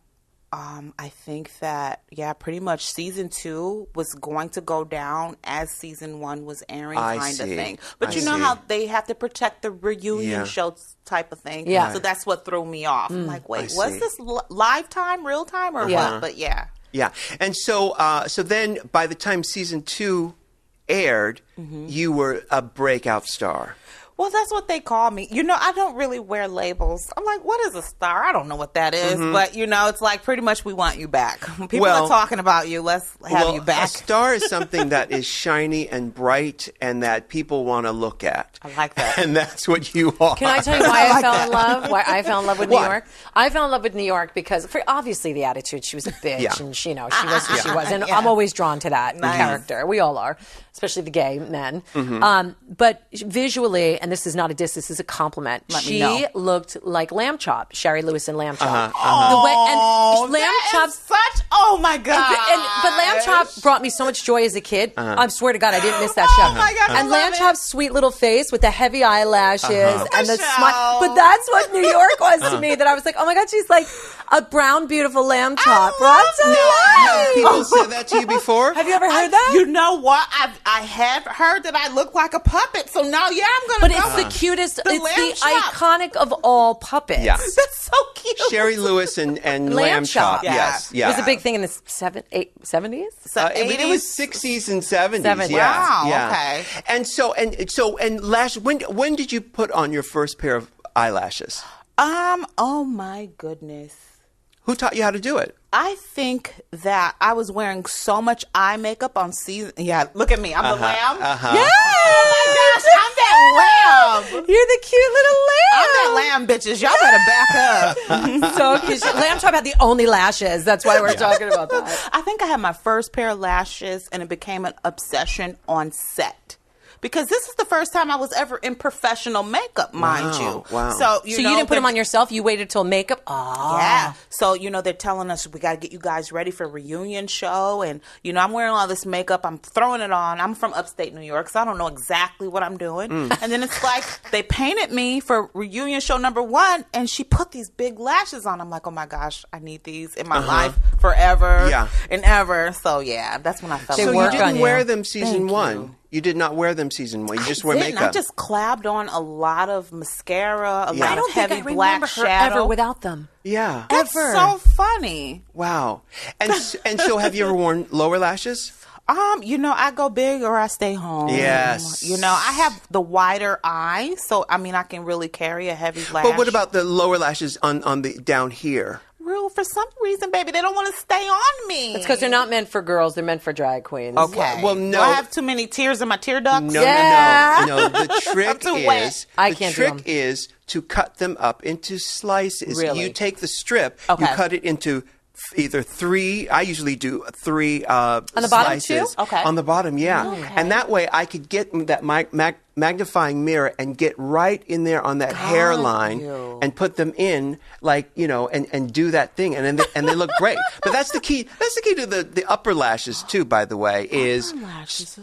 Speaker 3: I think that, pretty much season 2 was going to go down as season 1 was airing, kind of thing. But you know how they have to protect the reunion show type of thing?
Speaker 2: Yeah.
Speaker 3: So that's what threw me off. I'm like, wait, was this live time, real time, or what? But yeah.
Speaker 1: Yeah. And so then by the time season 2 aired, you were a breakout star.
Speaker 3: Well, that's what they call me. You know, I don't really wear labels. I'm like, what is a star? I don't know what that is. But, you know, it's like pretty much we want you back. People are talking about you. Let's have you back.
Speaker 1: A star is something that is shiny and bright and that people want to look at.
Speaker 3: I like that.
Speaker 1: And that's what you are.
Speaker 2: Can I tell you why I fell in love? Why I fell in love with New York? I fell in love with New York because, obviously, the attitude. She was a bitch, and she was who she was. And I'm always drawn to that character. We all are, especially the gay men. But visually, and this is not a diss, this is a compliment. She looked like Lamb Chop, Shari Lewis and Lamb Chop. The way, and Lamb Chop,
Speaker 3: such. Oh my god!
Speaker 2: But Lamb Chop brought me so much joy as a kid. I swear to God, I didn't miss that show.
Speaker 3: Oh my god!
Speaker 2: And Lamb Chop's sweet little face with the heavy eyelashes and the smile. But that's what New York was to me. That I was like, oh my god, she's like a brown, beautiful Lamb Chop.
Speaker 1: Have people said that to you before?
Speaker 2: Have you ever heard that?
Speaker 3: You know what? I have heard that I look like a puppet. So now, I'm gonna.
Speaker 2: But it's the cutest. It's the iconic of all puppets.
Speaker 1: Yeah.
Speaker 3: That's so cute.
Speaker 1: Shari Lewis and Lamb Chop. Yes.
Speaker 2: It was a big thing in the 70s?
Speaker 1: It was 60s and 70s.
Speaker 2: 70s.
Speaker 1: Yeah.
Speaker 3: Wow.
Speaker 1: Yeah.
Speaker 3: Okay.
Speaker 1: And lash. When did you put on your first pair of eyelashes?
Speaker 3: Oh my goodness.
Speaker 1: Who taught you how to do it?
Speaker 3: I think that I was wearing so much eye makeup on season. Yeah, look at me. I'm the lamb.
Speaker 2: Yeah.
Speaker 3: Oh my gosh, I'm that lamb.
Speaker 2: You're the cute little lamb.
Speaker 3: I'm that lamb, bitches. Y'all better back up.
Speaker 2: So cute. Lamb Chop had the only lashes. That's why we're talking about that.
Speaker 3: I think I had my first pair of lashes, and it became an obsession on set. Because this is the first time I was ever in professional makeup, mind you.
Speaker 1: Wow.
Speaker 3: So
Speaker 2: you didn't put them on yourself? You waited till makeup? Oh.
Speaker 3: Yeah. So, they're telling us we got to get you guys ready for a reunion show. And, I'm wearing all this makeup. I'm throwing it on. I'm from upstate New York, so I don't know exactly what I'm doing. And then it's like they painted me for reunion show number 1, and she put these big lashes on. I'm like, oh, my gosh, I need these in my life forever and ever. So, yeah, that's when I felt
Speaker 1: So you didn't wear them season 1? You did not wear them season 1. You just wear makeup.
Speaker 3: I just clabbed on a lot of mascara, a lot
Speaker 2: I don't
Speaker 3: of heavy
Speaker 2: think I
Speaker 3: black
Speaker 2: remember her
Speaker 3: shadow.
Speaker 2: ever without them.
Speaker 1: Yeah.
Speaker 3: That's
Speaker 2: ever.
Speaker 3: so funny.
Speaker 1: Wow. And so have you ever worn lower lashes?
Speaker 3: I go big or I stay home.
Speaker 1: Yes.
Speaker 3: I have the wider eye, so I can really carry a heavy lash.
Speaker 1: But what about the lower lashes on the down here?
Speaker 3: For some reason, baby, they don't want to stay on me.
Speaker 2: It's because they're not meant for girls. They're meant for drag queens.
Speaker 3: Okay.
Speaker 1: Well, no.
Speaker 3: Do I have too many tears in my tear ducts?
Speaker 1: No. The trick is to cut them up into slices.
Speaker 2: Really?
Speaker 1: You take the strip,
Speaker 3: Okay.
Speaker 1: you cut it into either 3. I usually do 3
Speaker 2: on the bottom
Speaker 1: slices.
Speaker 2: too?
Speaker 3: Okay.
Speaker 1: On the bottom, yeah.
Speaker 2: Okay.
Speaker 1: And that way I could get that magnifying mirror and get right in there on that hairline and put them in and do that thing and they look great. But that's the key. That's the key to the upper lashes too, by the way, is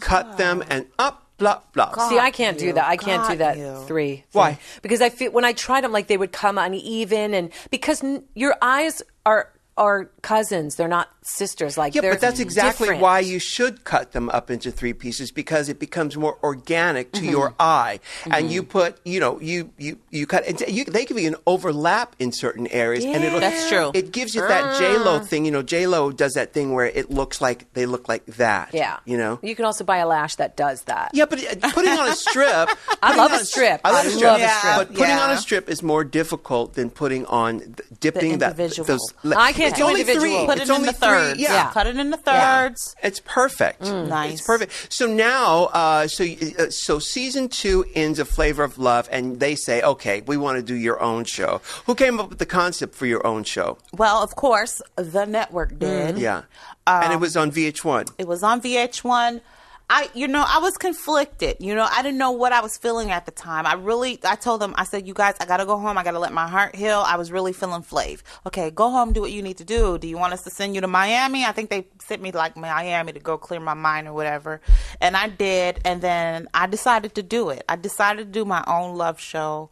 Speaker 1: cut them and up. Blah, blah.
Speaker 2: See, I can't do that. I can't do that 3 thing.
Speaker 1: Why?
Speaker 2: Because I feel when I tried them, like they would come uneven, and because your eyes are cousins, they're not sisters. Like
Speaker 1: but that's exactly
Speaker 2: different.
Speaker 1: why you should cut them up into 3 pieces, because it becomes more organic to your eye. And you put, you cut. They can even overlap in certain areas, and
Speaker 3: That's true.
Speaker 1: It gives you that J-Lo thing. J-Lo does that thing where it looks like they look like that.
Speaker 2: Yeah.
Speaker 1: You
Speaker 2: can also buy a lash that does that.
Speaker 1: Yeah, but putting on a strip.
Speaker 2: I love a strip.
Speaker 1: I love a strip.
Speaker 2: love a strip.
Speaker 1: But putting on a strip is more difficult than putting on dipping
Speaker 3: The
Speaker 1: that.
Speaker 3: individual.
Speaker 2: I can't
Speaker 1: It's
Speaker 2: do
Speaker 1: only
Speaker 2: individual.
Speaker 1: 3.
Speaker 3: Put
Speaker 1: It's
Speaker 3: it in
Speaker 1: only
Speaker 3: the thirds.
Speaker 1: 3. Yeah.
Speaker 3: Cut it in the thirds.
Speaker 1: It's perfect.
Speaker 3: Nice.
Speaker 1: It's perfect. So now, so season 2 ends A Flavor of Love, and they say, okay, we want to do your own show. Who came up with the concept for your own show?
Speaker 3: Well, of course, the network did.
Speaker 1: Yeah. And it was on VH1.
Speaker 3: It was on VH1. I was conflicted. I didn't know what I was feeling at the time. I told them, I said, you guys, I got to go home. I got to let my heart heal. I was really feeling Flav. Okay, go home, do what you need to do. Do you want us to send you to Miami? I think they sent me to Miami to go clear my mind or whatever. And I did. And then I decided to do it. I decided to do my own love show.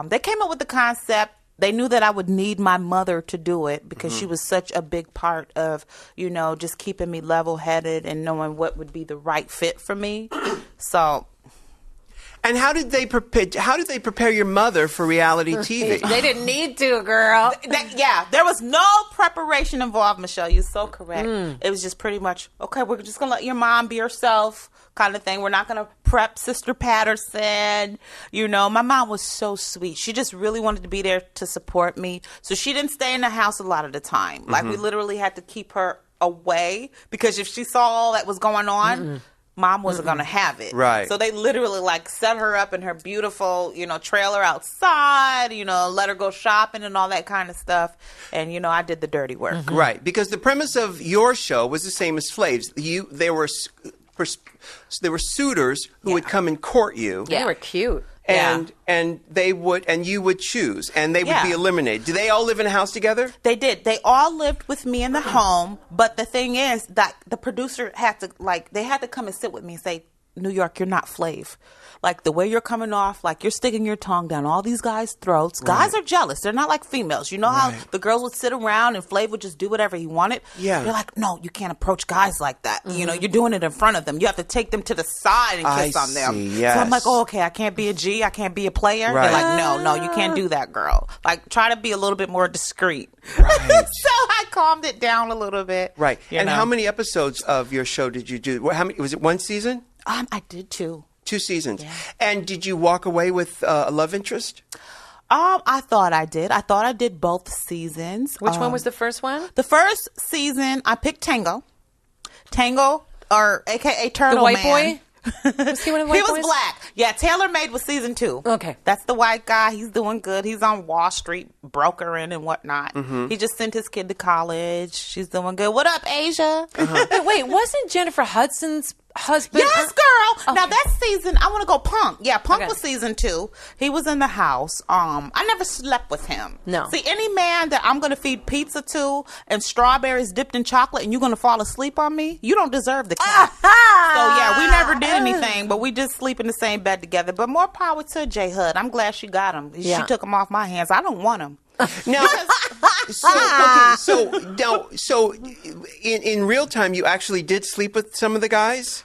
Speaker 3: They came up with the concept. They knew that I would need my mother to do it because she was such a big part of, just keeping me level-headed and knowing what would be the right fit for me. So.
Speaker 1: And how did they prepare your mother for reality TV?
Speaker 2: They didn't need to, girl.
Speaker 3: There was no preparation involved, Michelle. You're so correct. It was just pretty much, okay, we're just going to let your mom be herself kind of thing. We're not going to prep, Sister Patterson. You know, my mom was so sweet. She just really wanted to be there to support me. So she didn't stay in the house a lot of the time. Like, we literally had to keep her away because if she saw all that was going on, Mom wasn't going to have it.
Speaker 1: Right.
Speaker 3: So they literally like set her up in her beautiful, you know, trailer outside, you know, let her go shopping and all that kind of stuff. And, you know, I did the dirty work.
Speaker 1: Right. Because the premise of your show was the same as Flav's. They were suitors who would come and court you.
Speaker 2: They were cute.
Speaker 1: And you would choose, and they would be eliminated. Do they all live in a house together?
Speaker 3: They did. They all lived with me in the home, but the thing is that the producer had to they had to come and sit with me and say, New York, you're not Flav. Like, the way you're coming off, like, you're sticking your tongue down all these guys' throats. Guys are jealous. They're not like females. You know how the girls would sit around and Flav would just do whatever he wanted?
Speaker 1: Yeah.
Speaker 3: They're like, no, you can't approach guys like that. You know, you're doing it in front of them. You have to take them to the side and kiss on them.
Speaker 1: Yes.
Speaker 3: So I'm like, oh, okay, I can't be a G. I can't be a player.
Speaker 1: Right.
Speaker 3: They're like, no, you can't do that, girl. Like, try to be a little bit more discreet.
Speaker 1: Right.
Speaker 3: So I calmed it down a little bit.
Speaker 1: Right.
Speaker 3: You
Speaker 1: And
Speaker 3: know?
Speaker 1: how many episodes of your show did you do? How many? Was it one season?
Speaker 3: I did too.
Speaker 1: 2 seasons. Yeah. And did you walk away with a love interest?
Speaker 3: I thought I did. I thought I did both seasons.
Speaker 2: Which one was the first one?
Speaker 3: The first season, I picked Tango. Tango, or AKA Turtle
Speaker 2: The white
Speaker 3: Man.
Speaker 2: boy? Was he one of the white
Speaker 3: He
Speaker 2: boys?
Speaker 3: was black. Yeah, Taylor Made was season 2.
Speaker 2: Okay.
Speaker 3: That's the white guy. He's doing good. He's on Wall Street brokering and whatnot. He just sent his kid to college. She's doing good. What up, Asia?
Speaker 2: But wait, wasn't Jennifer Hudson's husband?
Speaker 3: Yes, girl.
Speaker 2: Okay.
Speaker 3: Now that season, I want to go Punk. Yeah, Punk
Speaker 2: Okay.
Speaker 3: was season 2. He was in the house. I never slept with him.
Speaker 2: No.
Speaker 3: See, any man that I'm going to feed pizza to and strawberries dipped in chocolate and you're going to fall asleep on me, you don't deserve the cat. So yeah, we never did anything, but we just sleep in the same bed together. But more power to J Hud. I'm glad she got him.
Speaker 2: Yeah.
Speaker 3: She took him off my hands. I don't want him.
Speaker 1: Now, so in real time, you actually did sleep with some of the guys?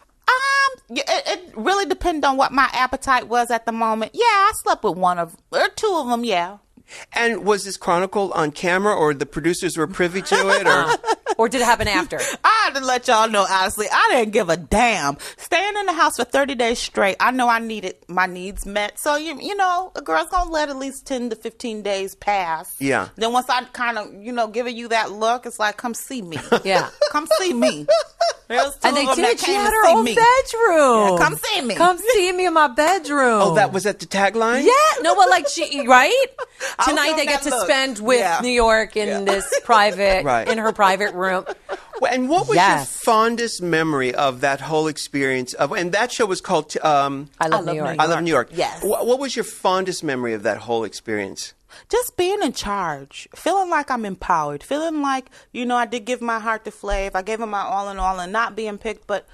Speaker 3: It really depended on what my appetite was at the moment. Yeah, I slept with one of or 2 of them. Yeah.
Speaker 1: And was this chronicled on camera, or the producers were privy to it, or?
Speaker 2: Or did it happen after?
Speaker 3: I had to let y'all know, honestly, I didn't give a damn. Staying in the house for 30 days straight, I know I needed my needs met. So, you know, a girl's going to let at least 10 to 15 days pass.
Speaker 1: Yeah.
Speaker 3: Then once I kind of, giving you that look, it's like, come see me.
Speaker 2: Yeah.
Speaker 3: Come see me. There was 2
Speaker 2: And they
Speaker 3: of them
Speaker 2: did.
Speaker 3: that
Speaker 2: She
Speaker 3: came
Speaker 2: had
Speaker 3: to
Speaker 2: her
Speaker 3: see
Speaker 2: own
Speaker 3: me.
Speaker 2: bedroom.
Speaker 3: Yeah, come see me.
Speaker 2: Come see me in my bedroom.
Speaker 1: Oh, that was at the tagline?
Speaker 2: Yeah. No, but like right?
Speaker 3: I'll
Speaker 2: Tonight
Speaker 3: give
Speaker 2: they get
Speaker 3: that
Speaker 2: to
Speaker 3: look.
Speaker 2: spend with
Speaker 3: Yeah.
Speaker 2: New York in this private,
Speaker 1: Right.
Speaker 2: in her private room.
Speaker 1: Well, and what was
Speaker 2: Yes.
Speaker 1: your fondest memory of that whole experience? And that show was called
Speaker 2: I love New York.
Speaker 1: I Love New York.
Speaker 3: Yes.
Speaker 1: What was your fondest memory of that whole experience?
Speaker 3: Just being in charge, feeling like I'm empowered, feeling like, I did give my heart to Flav. I gave him my all in all and not being picked, but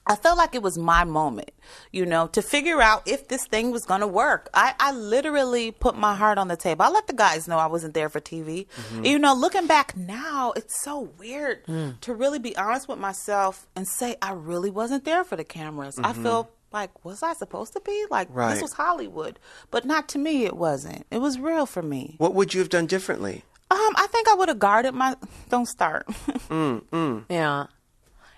Speaker 3: I felt like it was my moment, to figure out if this thing was going to work. I literally put my heart on the table. I let the guys know I wasn't there for TV. Looking back now, it's so weird to really be honest with myself and say I really wasn't there for the cameras. I feel like, was I supposed to be? Like,
Speaker 1: Right.
Speaker 3: this was Hollywood. But not to me, it wasn't. It was real for me.
Speaker 1: What would you have done differently?
Speaker 3: I think I would have guarded my... Don't start.
Speaker 2: Yeah.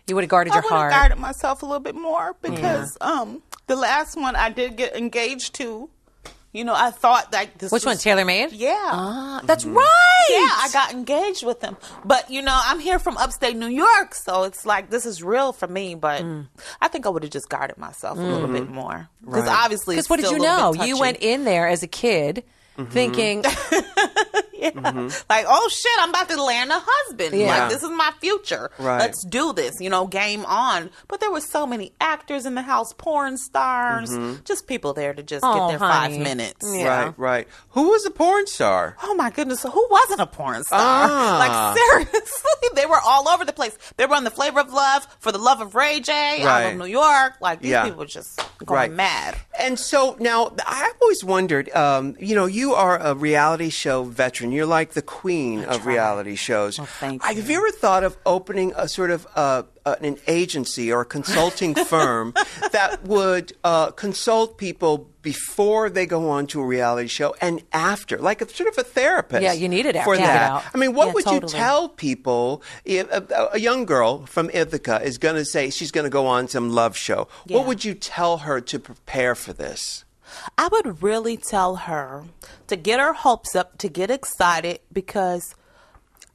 Speaker 2: You would have guarded
Speaker 3: I
Speaker 2: your
Speaker 3: would have
Speaker 2: heart.
Speaker 3: guarded myself a little bit more because the last one I did get engaged to, I thought like this
Speaker 2: Which one?
Speaker 3: was...
Speaker 2: Taylor Made?
Speaker 3: Yeah.
Speaker 2: Ah, that's right.
Speaker 3: Yeah, I got engaged with him. But, I'm here from upstate New York, so it's like this is real for me. But I think I would have just guarded myself a little bit more. Because
Speaker 1: Right.
Speaker 3: obviously
Speaker 2: Because
Speaker 3: it's
Speaker 2: what did
Speaker 3: still
Speaker 2: you
Speaker 3: a little
Speaker 2: know?
Speaker 3: bit touchy.
Speaker 2: You went in there as a kid thinking,
Speaker 3: Like, oh shit, I'm about to land a husband.
Speaker 2: Yeah.
Speaker 3: Like, this is my future.
Speaker 1: Right.
Speaker 3: Let's do this, game on. But there were so many actors in the house, porn stars, just people there to just
Speaker 2: Oh,
Speaker 3: get their
Speaker 2: honey.
Speaker 3: 5 minutes.
Speaker 2: Yeah.
Speaker 1: Right. Who was a porn star?
Speaker 3: Oh my goodness, who wasn't a porn star?
Speaker 1: Ah.
Speaker 3: Like, seriously, they were all over the place. They were on The Flavor of Love, For the Love of Ray J, I
Speaker 1: Right.
Speaker 3: Love New York. Like, these
Speaker 1: Yeah.
Speaker 3: people were just going
Speaker 1: Right.
Speaker 3: mad.
Speaker 1: And so now I've always wondered, you are a reality show veteran. You're like the queen of reality shows.
Speaker 3: Oh, thank
Speaker 1: Have you ever thought of opening a sort of an agency or a consulting firm that would consult people before they go on to a reality show and after, like a sort of a therapist.
Speaker 2: Yeah, you need it
Speaker 1: for
Speaker 2: after.
Speaker 1: that. I mean, what would
Speaker 2: totally.
Speaker 1: you tell people if a young girl from Ithaca is going to say she's going to go on some love show?
Speaker 3: Yeah.
Speaker 1: What would you tell her to prepare for this?
Speaker 3: I would really tell her to get her hopes up, to get excited, because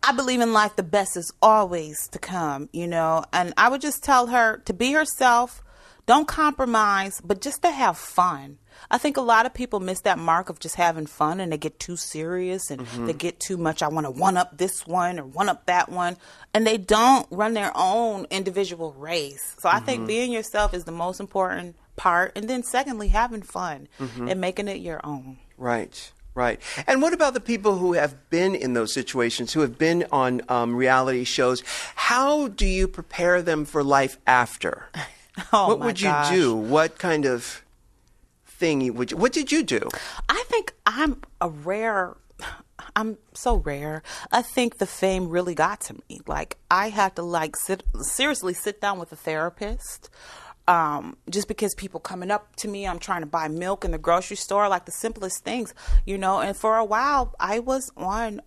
Speaker 3: I believe in life the best is always to come, you know. And I would just tell her to be herself, don't compromise, but just to have fun. I think a lot of people miss that mark of just having fun, and they get too serious and they get too much. I want to one up this one or one up that one. And they don't run their own individual race. So I think being yourself is the most important part. And then secondly, having fun and making it your own.
Speaker 1: Right. Right. And what about the people who have been in those situations, who have been on reality shows? How do you prepare them for life after? What would you do? What kind of thing would you, what did you do?
Speaker 3: I think I'm so rare. I think the fame really got to me. Like, I had to seriously sit down with a therapist. Just because people coming up to me, I'm trying to buy milk in the grocery store, like the simplest things, you know. And for a while, I was on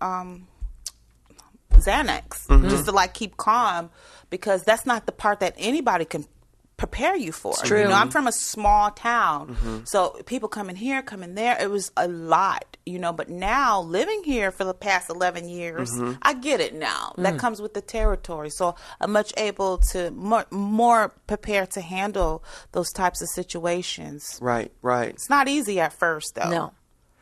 Speaker 3: Xanax just to keep calm, because that's not the part that anybody can prepare you for. It's true. You know, I'm from a small town, so people coming here, coming there. It was a lot, you know. But now, living here for the past 11 years, I get it now. That comes with the territory, so I'm much able to more prepared to handle those types of situations.
Speaker 1: Right, right.
Speaker 3: It's not easy at first, though.
Speaker 2: No.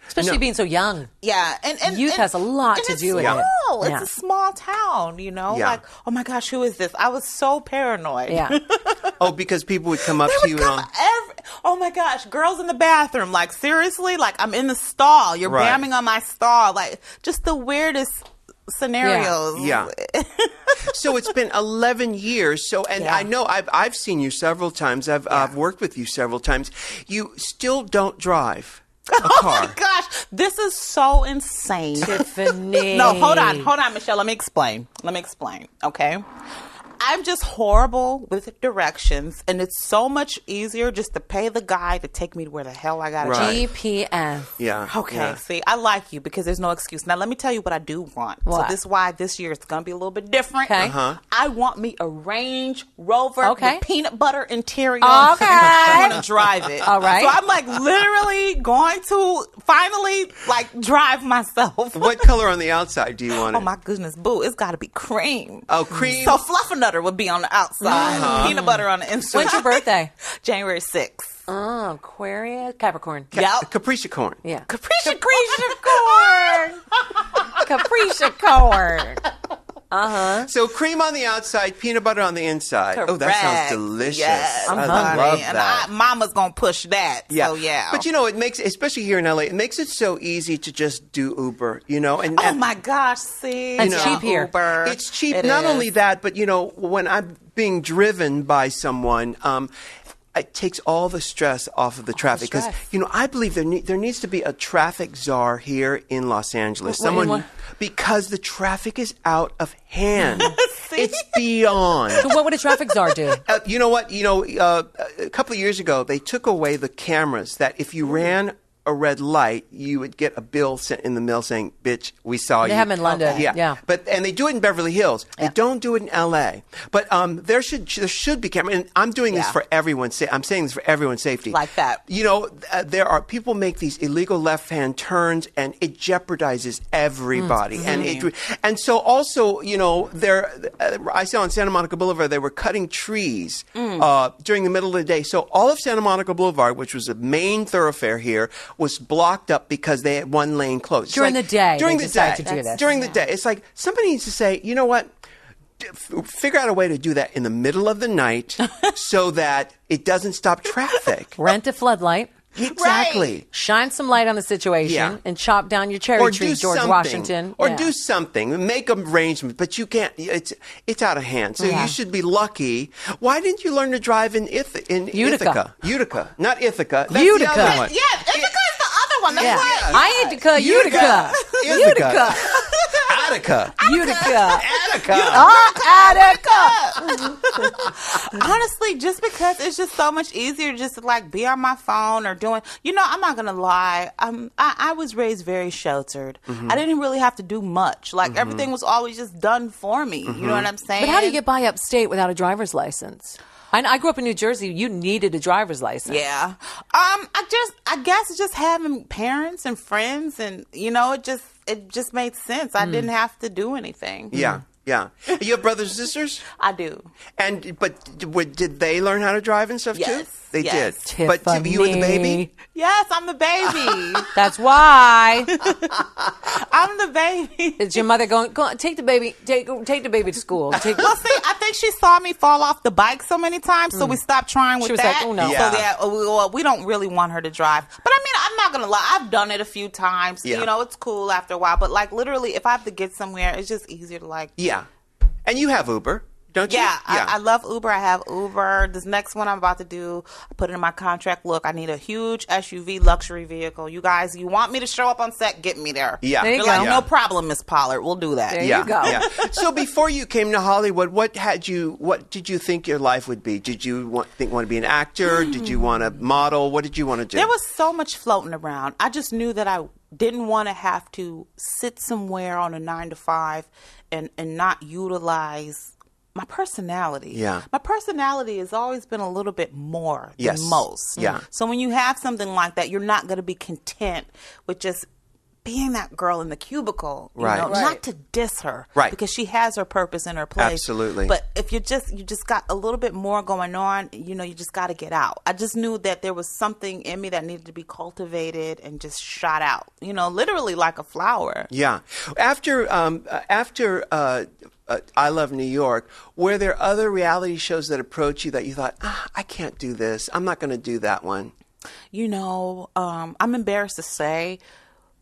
Speaker 2: Especially being so young.
Speaker 3: Yeah. And
Speaker 2: youth has a lot to do with it.
Speaker 3: It's a small town, you know?
Speaker 1: Yeah.
Speaker 3: Like, oh my gosh, who is this? I was so paranoid.
Speaker 2: Yeah.
Speaker 1: Oh, because people would come up to you and
Speaker 3: oh my gosh, girls in the bathroom. Like, seriously? Like, I'm in the stall. You're bamming on my stall. Like, just the weirdest scenarios.
Speaker 1: Yeah. So it's been 11 years. So, and I know I've seen you several times. I've worked with you several times. You still don't drive a car.
Speaker 3: Oh my gosh, this is so insane.
Speaker 2: Tiffany.
Speaker 3: No, hold on, Michelle. Let me explain. Okay. I'm just horrible with directions, and it's so much easier just to pay the guy to take me to where the hell I gotta go.
Speaker 2: GPS.
Speaker 1: Yeah.
Speaker 3: Okay,
Speaker 1: yeah.
Speaker 3: see, I like you because there's no excuse. Now, let me tell you what I do want.
Speaker 2: What?
Speaker 3: So this is why this year it's going to be a little bit different.
Speaker 2: Okay.
Speaker 3: I want me a Range Rover
Speaker 2: Okay.
Speaker 3: with peanut butter interior.
Speaker 2: Okay.
Speaker 3: I want to drive it.
Speaker 2: All right.
Speaker 3: So I'm literally going to finally drive myself.
Speaker 1: What color on the outside do you want it?
Speaker 3: Oh my goodness, boo! It's got to be cream.
Speaker 1: Oh, cream.
Speaker 3: So Fluffernutter would be on the outside, peanut butter on the inside.
Speaker 2: When's your birthday?
Speaker 3: January 6th.
Speaker 2: Oh, Aquarius, Capricorn.
Speaker 3: Yep.
Speaker 1: Capricorn.
Speaker 2: Yeah.
Speaker 3: Capricorn.
Speaker 2: Capricorn.
Speaker 1: So cream on the outside, peanut butter on the inside.
Speaker 3: Correct.
Speaker 1: Oh, that sounds delicious.
Speaker 3: Yes,
Speaker 1: I
Speaker 3: honey.
Speaker 1: love
Speaker 3: And
Speaker 1: that.
Speaker 3: Mama's gonna push that.
Speaker 1: Yeah.
Speaker 3: So yeah.
Speaker 1: But you know, it makes, especially here in LA, it makes it so easy to just do Uber, you know? And,
Speaker 3: oh my gosh, see,
Speaker 2: It's cheap here.
Speaker 3: Uber.
Speaker 1: It's cheap.
Speaker 3: It
Speaker 1: Not
Speaker 3: is.
Speaker 1: only that, but you know, when I'm being driven by someone, it takes all the stress off of the traffic. Because,
Speaker 2: stress.
Speaker 1: you know, I believe there needs to be a traffic czar here in Los Angeles.
Speaker 2: What do you want?
Speaker 1: Because the traffic is out of hand. It's beyond.
Speaker 2: So what would a traffic czar do?
Speaker 1: You know what? You know, a couple of years ago, they took away the cameras that if you ran a red light, you would get a bill sent in the mail saying, "Bitch, we saw you."
Speaker 2: They have them in London.
Speaker 1: Yeah.
Speaker 2: Yeah.
Speaker 1: And they do it in Beverly Hills. They don't do it in L.A. But there should be cameras. And I'm doing this for everyone's safety. I'm saying this for everyone's safety.
Speaker 3: Like that.
Speaker 1: You know, there are people make these illegal left-hand turns, and it jeopardizes everybody. And so also, you know, I saw on Santa Monica Boulevard they were cutting trees during the middle of the day. So all of Santa Monica Boulevard, which was a main thoroughfare here, was blocked up because they had one lane closed. It's
Speaker 2: During the day,
Speaker 1: During
Speaker 2: they
Speaker 1: the
Speaker 2: decide
Speaker 1: day.
Speaker 2: to do this.
Speaker 1: During the day. It's like somebody needs to say, you know what? Figure out a way to do that in the middle of the night so that it doesn't stop traffic.
Speaker 2: Rent a floodlight.
Speaker 1: Exactly.
Speaker 2: Shine some light on the situation and chop down your cherry
Speaker 1: Or
Speaker 2: tree,
Speaker 1: do
Speaker 2: George
Speaker 1: something.
Speaker 2: Washington.
Speaker 1: Or
Speaker 2: Yeah.
Speaker 1: do something. Make arrangements. But you can't. It's out of hand. So you should be lucky. Why didn't you learn to drive in
Speaker 2: Utica.
Speaker 1: Utica. Not Ithaca. That's
Speaker 2: Utica.
Speaker 1: the other one.
Speaker 3: Yeah, Ithaca is the other one. That's
Speaker 2: Yeah.
Speaker 3: right.
Speaker 2: I Utica.
Speaker 1: Ithaca.
Speaker 2: Utica.
Speaker 1: Attica.
Speaker 2: Utica.
Speaker 1: Attica.
Speaker 2: Attica.
Speaker 3: Honestly, just because it's just so much easier just to like be on my phone or doing, I'm not going to lie. I was raised very sheltered. I didn't really have to do much. Like everything was always just done for me. You know what I'm saying?
Speaker 2: But how do you get by upstate without a driver's license? I grew up in New Jersey. You needed a driver's license.
Speaker 3: Yeah. I guess it's just having parents and friends and, it just made sense. I didn't have to do anything.
Speaker 1: Yeah. Yeah. You have brothers and sisters?
Speaker 3: I do.
Speaker 1: But did they learn how to drive and stuff
Speaker 3: Yes.
Speaker 1: too? They did.
Speaker 2: Tiffany.
Speaker 1: But you were the baby?
Speaker 3: Yes, I'm the baby.
Speaker 2: That's why.
Speaker 3: I'm the baby.
Speaker 2: Is your mother going, go on, take the baby to school.
Speaker 3: Well, see, I think she saw me fall off the bike so many times, so we stopped trying with
Speaker 2: She was
Speaker 3: that.
Speaker 2: like, oh, no.
Speaker 1: Yeah.
Speaker 3: So we don't really want her to drive. But I mean, I'm not going to lie. I've done it a few times.
Speaker 1: Yeah.
Speaker 3: It's cool after a while. But like literally, if I have to get somewhere, it's just easier to like.
Speaker 1: Yeah. And you have Uber, don't you?
Speaker 3: Yeah, I love Uber. I have Uber. This next one I'm about to do, I put it in my contract. Look, I need a huge SUV luxury vehicle. You guys, you want me to show up on set? Get me there.
Speaker 1: Yeah.
Speaker 2: There you
Speaker 3: You're
Speaker 2: go.
Speaker 3: like,
Speaker 1: Yeah.
Speaker 3: no problem, Miss Pollard. We'll do that.
Speaker 2: There you go.
Speaker 1: Yeah. So before you came to Hollywood, what did you think your life would be? Did you want to be an actor? Did you want to model? What did you want to do?
Speaker 3: There was so much floating around. I just knew that I didn't want to have to sit somewhere on a 9 to 5 and not utilize my personality.
Speaker 1: Yeah.
Speaker 3: My personality has always been a little bit more
Speaker 1: Yes.
Speaker 3: than most.
Speaker 1: Yeah.
Speaker 3: So when you have something like that, you're not going to be content with just being that girl in the cubicle.
Speaker 1: Right.
Speaker 3: Not to diss her.
Speaker 1: Right.
Speaker 3: Because she has her purpose in her place.
Speaker 1: Absolutely.
Speaker 3: But if you just got a little bit more going on, you just got to get out. I just knew that there was something in me that needed to be cultivated and just shot out. Literally like a flower.
Speaker 1: Yeah. After I Love New York, were there other reality shows that approached you that you thought, I can't do this. I'm not going to do that one?
Speaker 3: I'm embarrassed to say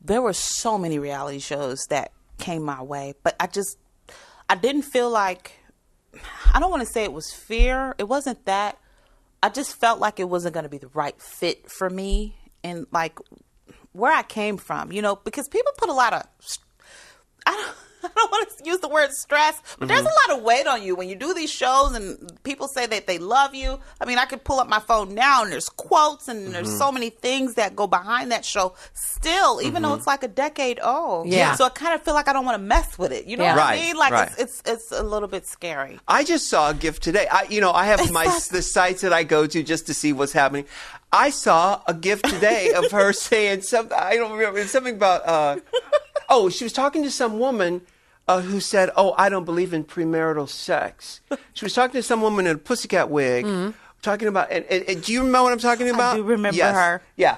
Speaker 3: there were so many reality shows that came my way, but I didn't feel like, I don't want to say it was fear. It wasn't that. I just felt like it wasn't going to be the right fit for me and like where I came from, because people put a lot of, I don't want to use the word stress, but there's a lot of weight on you when you do these shows and people say that they love you. I mean, I could pull up my phone now and there's quotes and there's so many things that go behind that show still, even though it's like a decade old.
Speaker 2: Yeah.
Speaker 3: So I kind of feel like I don't want to mess with it. You know
Speaker 2: Yeah.
Speaker 3: what
Speaker 1: Right,
Speaker 3: I mean? Like
Speaker 1: right.
Speaker 3: it's a little bit scary.
Speaker 1: I just saw a gift today. I have the sites that I go to just to see what's happening. I saw a gift today of her saying something. I don't remember. It's something about. She was talking to some woman who said, I don't believe in premarital sex. She was talking to some woman in a pussycat wig, talking about. And do you remember what I'm talking about?
Speaker 3: I do remember
Speaker 1: Yes.
Speaker 3: her.
Speaker 1: Yeah.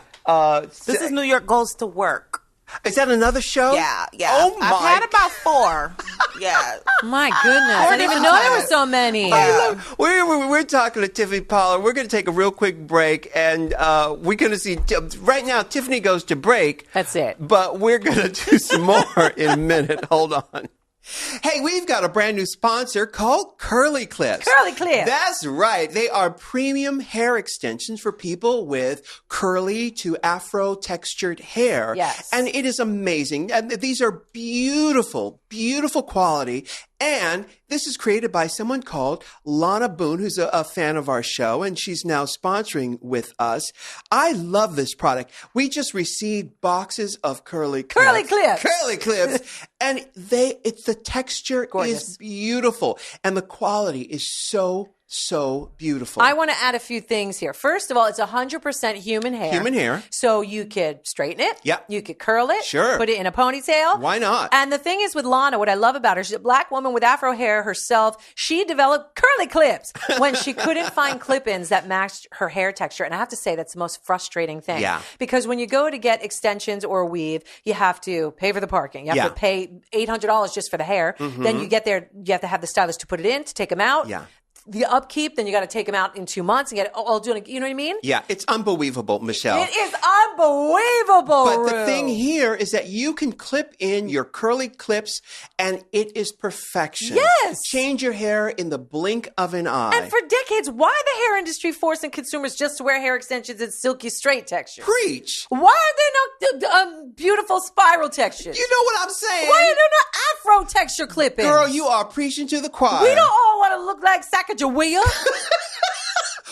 Speaker 3: This is New York Goes to Work.
Speaker 1: Is that another show?
Speaker 3: Yeah.
Speaker 1: Oh my!
Speaker 3: I've had about 4. Yeah.
Speaker 2: My goodness. I didn't even know there were so many.
Speaker 3: Yeah.
Speaker 1: We're talking to Tiffany Pollard. We're going to take a real quick break, and we're going to see. Right now, Tiffany goes to break.
Speaker 2: That's it.
Speaker 1: But we're going to do some more in a minute. Hold on. Hey, we've got a brand new sponsor called Curly Clips.
Speaker 2: Curly Clips.
Speaker 1: That's right. They are premium hair extensions for people with curly to afro textured hair.
Speaker 2: Yes.
Speaker 1: And it is amazing. And these are beautiful, beautiful quality. And this is created by someone called Lana Boone, who's a fan of our show, and she's now sponsoring with us. I love this product. We just received boxes of Curly Clips.
Speaker 2: Curly Clips.
Speaker 1: Curly Clips. And the texture
Speaker 2: Gorgeous.
Speaker 1: is beautiful. And the quality is so beautiful.
Speaker 2: I want to add a few things here. First of all, it's 100% human hair.
Speaker 1: Human hair.
Speaker 2: So you could straighten it.
Speaker 1: Yep.
Speaker 2: You could curl it.
Speaker 1: Sure.
Speaker 2: Put it in a ponytail.
Speaker 1: Why not?
Speaker 2: And the thing is with Lana, what I love about her, she's a black woman with afro hair herself. She developed curly clips when she couldn't find clip-ins that matched her hair texture. And I have to say, that's the most frustrating thing.
Speaker 1: Yeah.
Speaker 2: Because when you go to get extensions or a weave, you have to pay for the parking. You have to pay $800 just for the hair. Then you get there, you have to have the stylist to put it in, to take them out.
Speaker 1: Yeah.
Speaker 2: the upkeep, then you got to take them out in 2 months and get it all doing. You know what I mean?
Speaker 1: Yeah, it's unbelievable, Michelle.
Speaker 2: It is unbelievable.
Speaker 1: But the thing here is that you can clip in your curly clips and it is perfection.
Speaker 2: Yes.
Speaker 1: Change your hair in the blink of an eye.
Speaker 2: And for decades, why the hair industry forcing consumers just to wear hair extensions in silky straight texture?
Speaker 1: Preach.
Speaker 2: Why are there no beautiful spiral textures?
Speaker 1: You know what I'm saying?
Speaker 2: Why are there no Afro texture clippings?
Speaker 1: Girl, you are preaching to the choir.
Speaker 2: We don't all want to look like Sacagawea.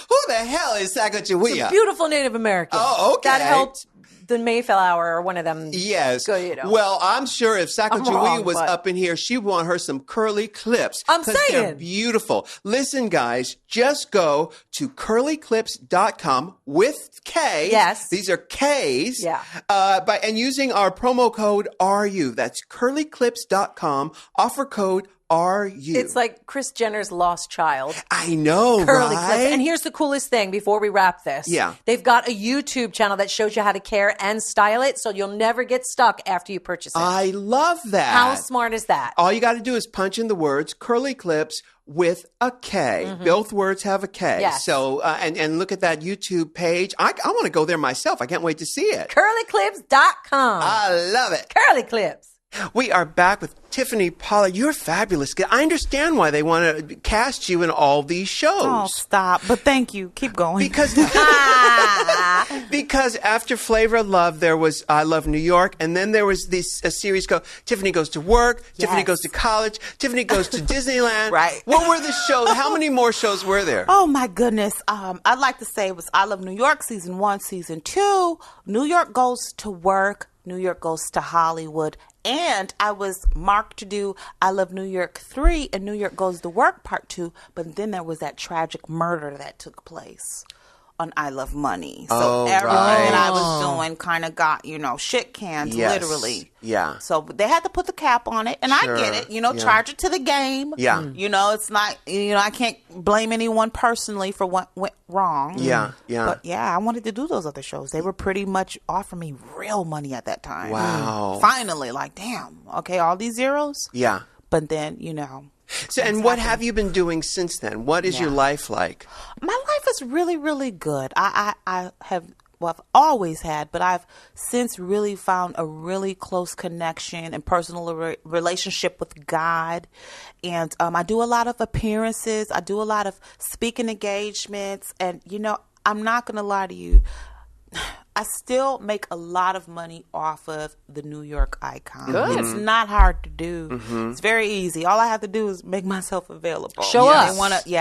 Speaker 1: Who the hell is Sacagawea?
Speaker 2: Beautiful Native American.
Speaker 1: Oh, okay.
Speaker 2: That helped the Mayflower or one of them.
Speaker 1: Yes.
Speaker 2: Go, you know.
Speaker 1: Well, I'm sure if Sacagawea
Speaker 2: wrong,
Speaker 1: was
Speaker 2: but-
Speaker 1: up in here, she'd want her some curly clips.
Speaker 2: I'm
Speaker 1: 'cause they're
Speaker 2: saying.
Speaker 1: beautiful. Listen, guys, just go to curlyclips.com with K.
Speaker 2: Yes.
Speaker 1: These are Ks.
Speaker 2: Yeah.
Speaker 1: And using our promo code RU. That's curlyclips.com. Offer code RU.
Speaker 2: It's like Kris Jenner's lost child.
Speaker 1: I know,
Speaker 2: Curly
Speaker 1: right?
Speaker 2: clips. And here's the coolest thing before we wrap this.
Speaker 1: Yeah.
Speaker 2: They've got a YouTube channel that shows you how to care and style it so you'll never get stuck after you purchase it.
Speaker 1: I love that.
Speaker 2: How smart is that?
Speaker 1: All you got to do is punch in the words curly clips with a K. Both words have a K.
Speaker 2: Yes.
Speaker 1: So, and look at that YouTube page. I want to go there myself. I can't wait to see it.
Speaker 2: Curlyclips.com.
Speaker 1: I love it.
Speaker 2: Curly Clips.
Speaker 1: We are back with Tiffany Pollard. You're fabulous. I understand why they want to cast you in all these shows.
Speaker 3: Oh, stop. But thank you. Keep going.
Speaker 1: Because after Flavor of Love, there was I Love New York, and then there was a series called Tiffany Goes to Work, Tiffany
Speaker 3: Yes.
Speaker 1: Goes to College, Tiffany Goes to Disneyland.
Speaker 3: Right.
Speaker 1: What were the shows? How many more shows were there?
Speaker 3: Oh my goodness. I'd like to say it was I Love New York season 1, season 2, New York Goes to Work, New York Goes to Hollywood, and I was marked to do I Love New York 3 and New York Goes to Work Part 2, but then there was that tragic murder that took place on I Love Money. So everything that I was doing kind of got, shit canned,
Speaker 1: Yes.
Speaker 3: literally.
Speaker 1: Yeah.
Speaker 3: So they had to put the cap on it, and
Speaker 1: Sure.
Speaker 3: I get it.
Speaker 1: Yeah.
Speaker 3: Charge it to the game.
Speaker 1: Yeah.
Speaker 3: It's not, I can't blame anyone personally for what went wrong.
Speaker 1: Yeah, yeah.
Speaker 3: But yeah, I wanted to do those other shows. They were pretty much offering me real money at that time.
Speaker 1: Wow.
Speaker 3: Finally, like, damn, okay, all these zeros?
Speaker 1: Yeah.
Speaker 3: But then,
Speaker 1: So, and what have you been doing since then? What is your life like?
Speaker 3: my life is really, really good. I have, I've always had, but I've since really found a really close connection and personal relationship with God. And I do a lot of appearances. I do a lot of speaking engagements. And, I'm not going to lie to you. I still make a lot of money off of the New York icon.
Speaker 2: Good.
Speaker 3: It's not hard to do. It's very easy. All I have to do is make myself available.
Speaker 2: Show up.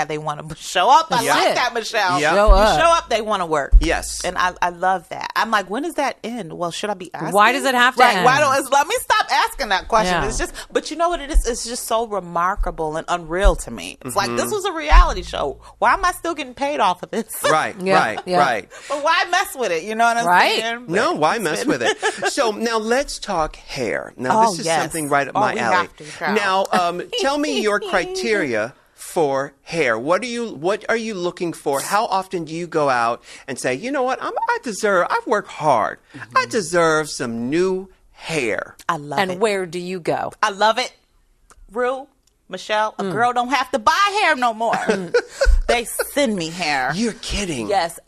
Speaker 3: They want to show up. I
Speaker 2: Yeah.
Speaker 3: like that, Michelle.
Speaker 1: Yeah.
Speaker 2: Show
Speaker 3: You
Speaker 2: up.
Speaker 3: show up, they want to work.
Speaker 1: Yes.
Speaker 3: And I love that. I'm like, when does that end? Well, should I be asking?
Speaker 2: Why does it have to end?
Speaker 3: Why don't let me stop asking that question?
Speaker 2: Yeah.
Speaker 3: It's just, but you know what it is? It's just so remarkable and unreal to me. It's like, this was a reality show. Why am I still getting paid off of this?
Speaker 1: Right,
Speaker 2: Yeah,
Speaker 1: right,
Speaker 2: yeah.
Speaker 1: right.
Speaker 3: But why mess with it? You know what I'm
Speaker 2: Right.
Speaker 3: saying?
Speaker 1: No, why mess with it? So now let's talk hair. Now this is
Speaker 3: yes.
Speaker 1: something right up
Speaker 3: Oh,
Speaker 1: my
Speaker 3: we
Speaker 1: alley.
Speaker 3: have to, child.
Speaker 1: Now, tell me your criteria for hair. What are you looking for? How often do you go out and say, you know what, I've worked hard. I deserve some new hair.
Speaker 3: I love
Speaker 2: And
Speaker 3: it.
Speaker 2: where do you go?
Speaker 3: I love it. Rue, Michelle, a girl don't have to buy hair no more. They send me hair.
Speaker 1: You're kidding.
Speaker 3: Yes,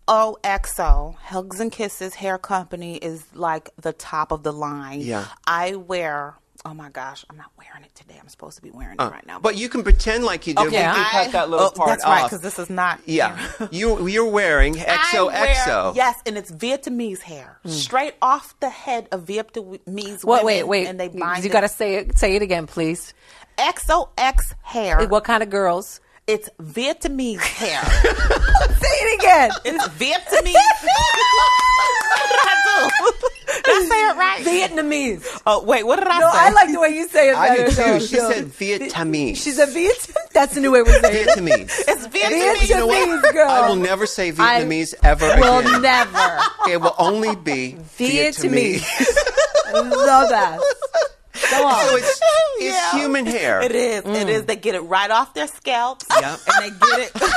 Speaker 3: XOXO, Hugs and Kisses Hair Company is like the top of the line.
Speaker 1: Yeah.
Speaker 3: I wear, oh my gosh, I'm not wearing it today. I'm supposed to be wearing it right now.
Speaker 1: But you can pretend like you do.
Speaker 3: Okay,
Speaker 1: We can cut that little part
Speaker 3: that's right,
Speaker 1: off.
Speaker 3: because this is not.
Speaker 1: Yeah, you're wearing XOXO.
Speaker 3: Yes, and it's Vietnamese hair, straight off the head of Vietnamese
Speaker 2: What?
Speaker 3: women.
Speaker 2: Wait.
Speaker 3: And they bind
Speaker 2: You got to say it again, please.
Speaker 3: XOX hair.
Speaker 2: What kind of girls?
Speaker 3: It's Vietnamese hair.
Speaker 2: Say it again.
Speaker 3: It's Vietnamese. What did I do? Did I say it right?
Speaker 2: Vietnamese.
Speaker 3: Oh, wait, what did I
Speaker 2: No,
Speaker 3: say?
Speaker 2: I like the way you say it.
Speaker 1: I do
Speaker 2: better.
Speaker 1: too. She said Vietnamese.
Speaker 2: She's a Vietnamese. That's the new way we're saying it.
Speaker 1: Vietnamese.
Speaker 3: It's Vietnamese.
Speaker 1: You know what?
Speaker 2: Vietnamese girl.
Speaker 1: I will never say Vietnamese ever
Speaker 2: Will
Speaker 1: again.
Speaker 2: never.
Speaker 1: It will only be
Speaker 2: Vietnamese.
Speaker 1: Vietnamese.
Speaker 2: Love that. Go on.
Speaker 1: So it's
Speaker 3: Yeah.
Speaker 1: human hair.
Speaker 3: It is. It is. They get it right off their scalps.
Speaker 1: Yep.
Speaker 3: And they get it. They do,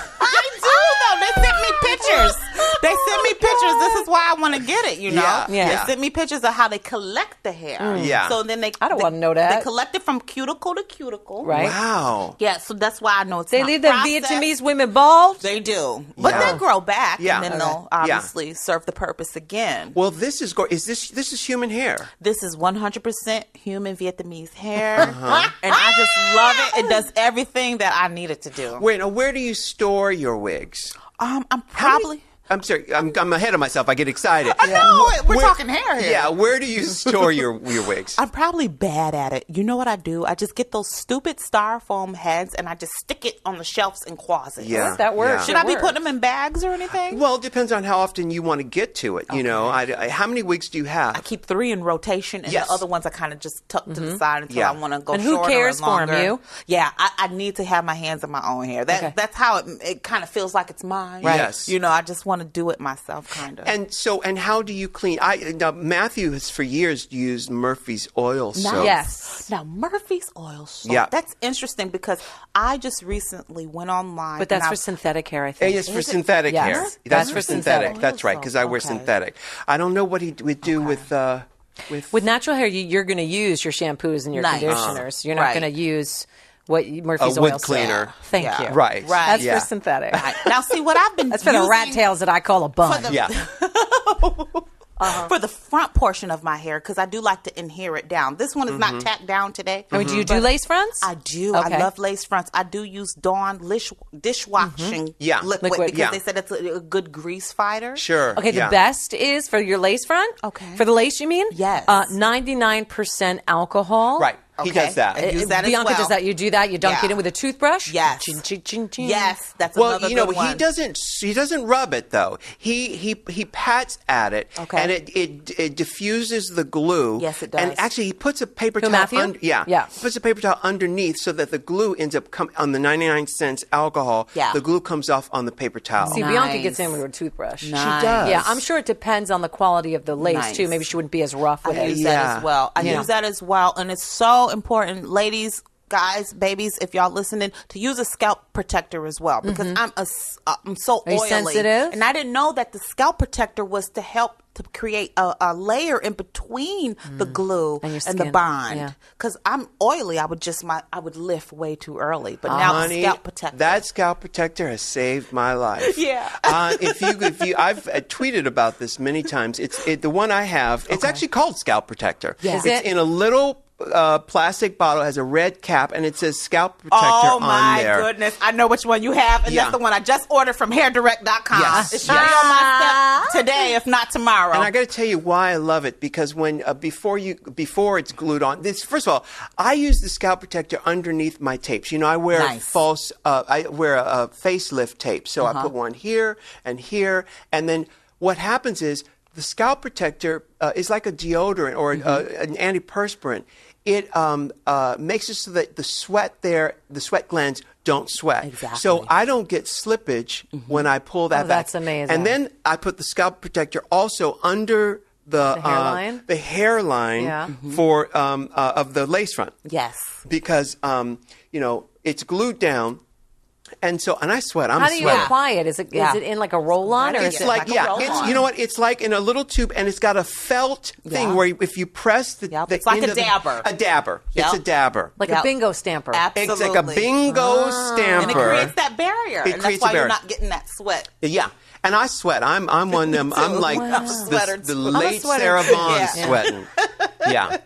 Speaker 3: though. They sent me pictures. They sent me pictures. This is why I want to get it, you know?
Speaker 1: Yeah.
Speaker 3: They sent me pictures of how they collect the hair.
Speaker 1: Yeah.
Speaker 3: So then
Speaker 2: I don't want to know that.
Speaker 3: They collect it from cuticle to cuticle.
Speaker 2: Right.
Speaker 1: Wow.
Speaker 3: Yeah, so that's why I know it's
Speaker 2: They
Speaker 3: not
Speaker 2: leave the
Speaker 3: processed.
Speaker 2: Vietnamese women bald.
Speaker 3: They do. But
Speaker 1: Yeah.
Speaker 3: they grow back
Speaker 1: Yeah.
Speaker 3: and then they'll obviously serve the purpose again.
Speaker 1: Well, this is this is human hair.
Speaker 3: This is 100% human Vietnamese hair. And I just love it. It does everything that I need it to do.
Speaker 1: Wait, now where do you store your wigs?
Speaker 3: I'm probably...
Speaker 1: I'm sorry, I'm ahead of myself. I get excited.
Speaker 3: No, we're
Speaker 1: Where-
Speaker 3: talking hair here.
Speaker 1: Yeah, where do you store your wigs?
Speaker 3: I'm probably bad at it. You know what I do? I just get those stupid styrofoam heads and I just stick it on the shelves in closets.
Speaker 1: Yeah.
Speaker 2: That works.
Speaker 1: Yeah.
Speaker 3: Should I be putting them in bags or anything?
Speaker 1: Well, it depends on how often you want to get to it. You know, how many wigs do you have?
Speaker 3: I keep 3 in rotation, and
Speaker 1: Yes.
Speaker 3: the other ones I kind of just tuck to the side until
Speaker 1: Yeah.
Speaker 3: I want to go
Speaker 2: And who
Speaker 3: shorter
Speaker 2: cares
Speaker 3: and
Speaker 2: for 'em,
Speaker 3: longer.
Speaker 2: you?
Speaker 3: Yeah, I need to have my hands in my own hair. That's how it kind of feels like it's mine.
Speaker 1: Right. Yes.
Speaker 3: You know, I just want to do it myself, kind of.
Speaker 1: And how do you clean? Now Matthew has for years used Murphy's oil soap.
Speaker 2: Yes.
Speaker 3: Now, Murphy's oil soap.
Speaker 1: Yeah.
Speaker 3: That's interesting because I just recently went online.
Speaker 2: But that's
Speaker 3: and
Speaker 2: for synthetic hair, I think.
Speaker 1: It's for
Speaker 3: Is it?
Speaker 1: synthetic
Speaker 2: Yes.
Speaker 1: hair.
Speaker 2: That's
Speaker 1: That's
Speaker 2: for
Speaker 1: for synthetic.
Speaker 2: synthetic.
Speaker 1: That's right, because I wear
Speaker 3: Okay.
Speaker 1: synthetic. I don't know what he would do with.
Speaker 2: With natural hair, you're going to use your shampoos and your
Speaker 3: Nice.
Speaker 2: conditioners. You're not
Speaker 3: Right.
Speaker 2: going to use what Murphy's
Speaker 1: A wood
Speaker 2: oil soap.
Speaker 1: cleaner.
Speaker 2: Thank
Speaker 3: Yeah.
Speaker 2: you.
Speaker 1: Right.
Speaker 2: That's
Speaker 1: Yeah.
Speaker 2: for synthetic.
Speaker 3: Now, see what I've been
Speaker 2: That's for the rat
Speaker 3: using
Speaker 2: tails that I call a bun.
Speaker 1: Yeah.
Speaker 3: for the front portion of my hair because I do like to inherit down. This one is not tacked down today.
Speaker 2: I mean, do you do lace fronts?
Speaker 3: I do.
Speaker 2: Okay.
Speaker 3: I love lace fronts. I do use Dawn dishwashing
Speaker 1: Yeah.
Speaker 3: liquid,
Speaker 2: Liquid,
Speaker 3: because
Speaker 1: yeah.
Speaker 3: they said it's a good grease fighter.
Speaker 1: Sure.
Speaker 2: Okay,
Speaker 1: yeah.
Speaker 2: the best is for your lace front.
Speaker 3: Okay.
Speaker 2: For the lace, you mean?
Speaker 3: Yes.
Speaker 2: 99% alcohol.
Speaker 1: Right. He
Speaker 3: Okay.
Speaker 1: does that.
Speaker 3: I use that as
Speaker 2: Bianca
Speaker 3: well.
Speaker 2: does that. You do that. You dunk
Speaker 3: Yeah.
Speaker 2: it in with a toothbrush.
Speaker 3: Yes.
Speaker 2: Chin, chin, chin, chin.
Speaker 3: Yes, that's
Speaker 1: Well,
Speaker 3: another
Speaker 1: you know,
Speaker 3: good one.
Speaker 1: he doesn't rub it though. He pats at it,
Speaker 3: Okay.
Speaker 1: and it diffuses the glue.
Speaker 3: Yes, it
Speaker 1: And
Speaker 3: does.
Speaker 1: actually, he puts a paper
Speaker 2: Who,
Speaker 1: towel.
Speaker 2: Matthew?
Speaker 1: Yeah.
Speaker 2: Yeah.
Speaker 1: Puts a paper towel underneath so that the glue ends up on the 99 cents alcohol.
Speaker 3: Yeah.
Speaker 1: The glue comes off on the paper towel.
Speaker 2: See,
Speaker 3: Nice.
Speaker 2: Bianca gets in with her toothbrush.
Speaker 3: Nice.
Speaker 1: She does.
Speaker 2: Yeah, I'm sure it depends on the quality of the lace
Speaker 3: Nice.
Speaker 2: too. Maybe she wouldn't be as rough with
Speaker 3: I
Speaker 2: it.
Speaker 3: use
Speaker 1: Yeah.
Speaker 3: that as well. I
Speaker 2: Yeah.
Speaker 3: use that as well, and it's so important, ladies, guys, babies, if y'all listening, to use a scalp protector as well because I'm so
Speaker 2: Are you
Speaker 3: oily,
Speaker 2: sensitive?
Speaker 3: and I didn't know that the scalp protector was to help to create a layer in between the glue
Speaker 2: And your
Speaker 3: the
Speaker 2: skin.
Speaker 3: bond.
Speaker 2: Yeah.
Speaker 3: Because I'm oily, I would lift way too early, but now
Speaker 1: Honey,
Speaker 3: the scalp protector.
Speaker 1: that scalp protector has saved my life.
Speaker 3: Yeah.
Speaker 1: If you, I've tweeted about this many times. The one I have. It's actually called Scalp Protector.
Speaker 3: Yeah.
Speaker 2: Is
Speaker 1: It's
Speaker 2: it?
Speaker 1: in a little plastic bottle. It has a red cap, and it says Scalp Protector
Speaker 3: Oh
Speaker 1: on
Speaker 3: my
Speaker 1: there.
Speaker 3: goodness! I know which one you have, and
Speaker 1: Yeah.
Speaker 3: that's the one I just ordered from HairDirect.com.
Speaker 1: Yes.
Speaker 3: It should be on my step today, if not tomorrow.
Speaker 1: And I got to tell you why I love it, because when before it's glued on. First of all, I use the Scalp Protector underneath my tapes. You know, I wear
Speaker 3: Nice.
Speaker 1: I wear a facelift tape, so I put one here, and then what happens is the Scalp Protector is like a deodorant or an antiperspirant. It makes it so that the sweat glands don't sweat.
Speaker 3: Exactly.
Speaker 1: So I don't get slippage when I pull that
Speaker 2: Oh,
Speaker 1: back.
Speaker 2: that's amazing.
Speaker 1: And then I put the Scalp Protector also under the
Speaker 2: hairline?
Speaker 1: the hairline
Speaker 2: Yeah.
Speaker 1: for of the lace front,
Speaker 3: yes.
Speaker 1: because it's glued down. And I sweat. I'm
Speaker 2: How do you
Speaker 1: sweating.
Speaker 2: apply it? Is it in like a roll-on, or is
Speaker 1: It's
Speaker 2: it
Speaker 1: like,
Speaker 3: like a roll-on?
Speaker 1: it's, you know what? It's like in a little tube, and it's got a felt thing
Speaker 3: Yeah.
Speaker 1: where if you press the,
Speaker 3: Yep.
Speaker 1: the
Speaker 3: It's like
Speaker 1: end
Speaker 3: a
Speaker 1: of the-
Speaker 3: dabber.
Speaker 1: a dabber.
Speaker 3: Yep.
Speaker 1: It's a dabber.
Speaker 2: like
Speaker 3: Yep.
Speaker 2: a bingo stamper?
Speaker 1: It's like a bingo stamper.
Speaker 3: And it creates that barrier.
Speaker 1: It
Speaker 3: and
Speaker 1: creates
Speaker 3: that's why
Speaker 1: a
Speaker 3: you're
Speaker 1: barrier.
Speaker 3: not getting that sweat.
Speaker 1: Yeah. And I sweat. I'm one of them. I'm like
Speaker 3: I'm a sweater,
Speaker 1: the
Speaker 3: too.
Speaker 1: late
Speaker 2: sweater,
Speaker 1: Sarah
Speaker 2: too.
Speaker 1: Vaughan
Speaker 3: Yeah.
Speaker 1: sweating. Yeah.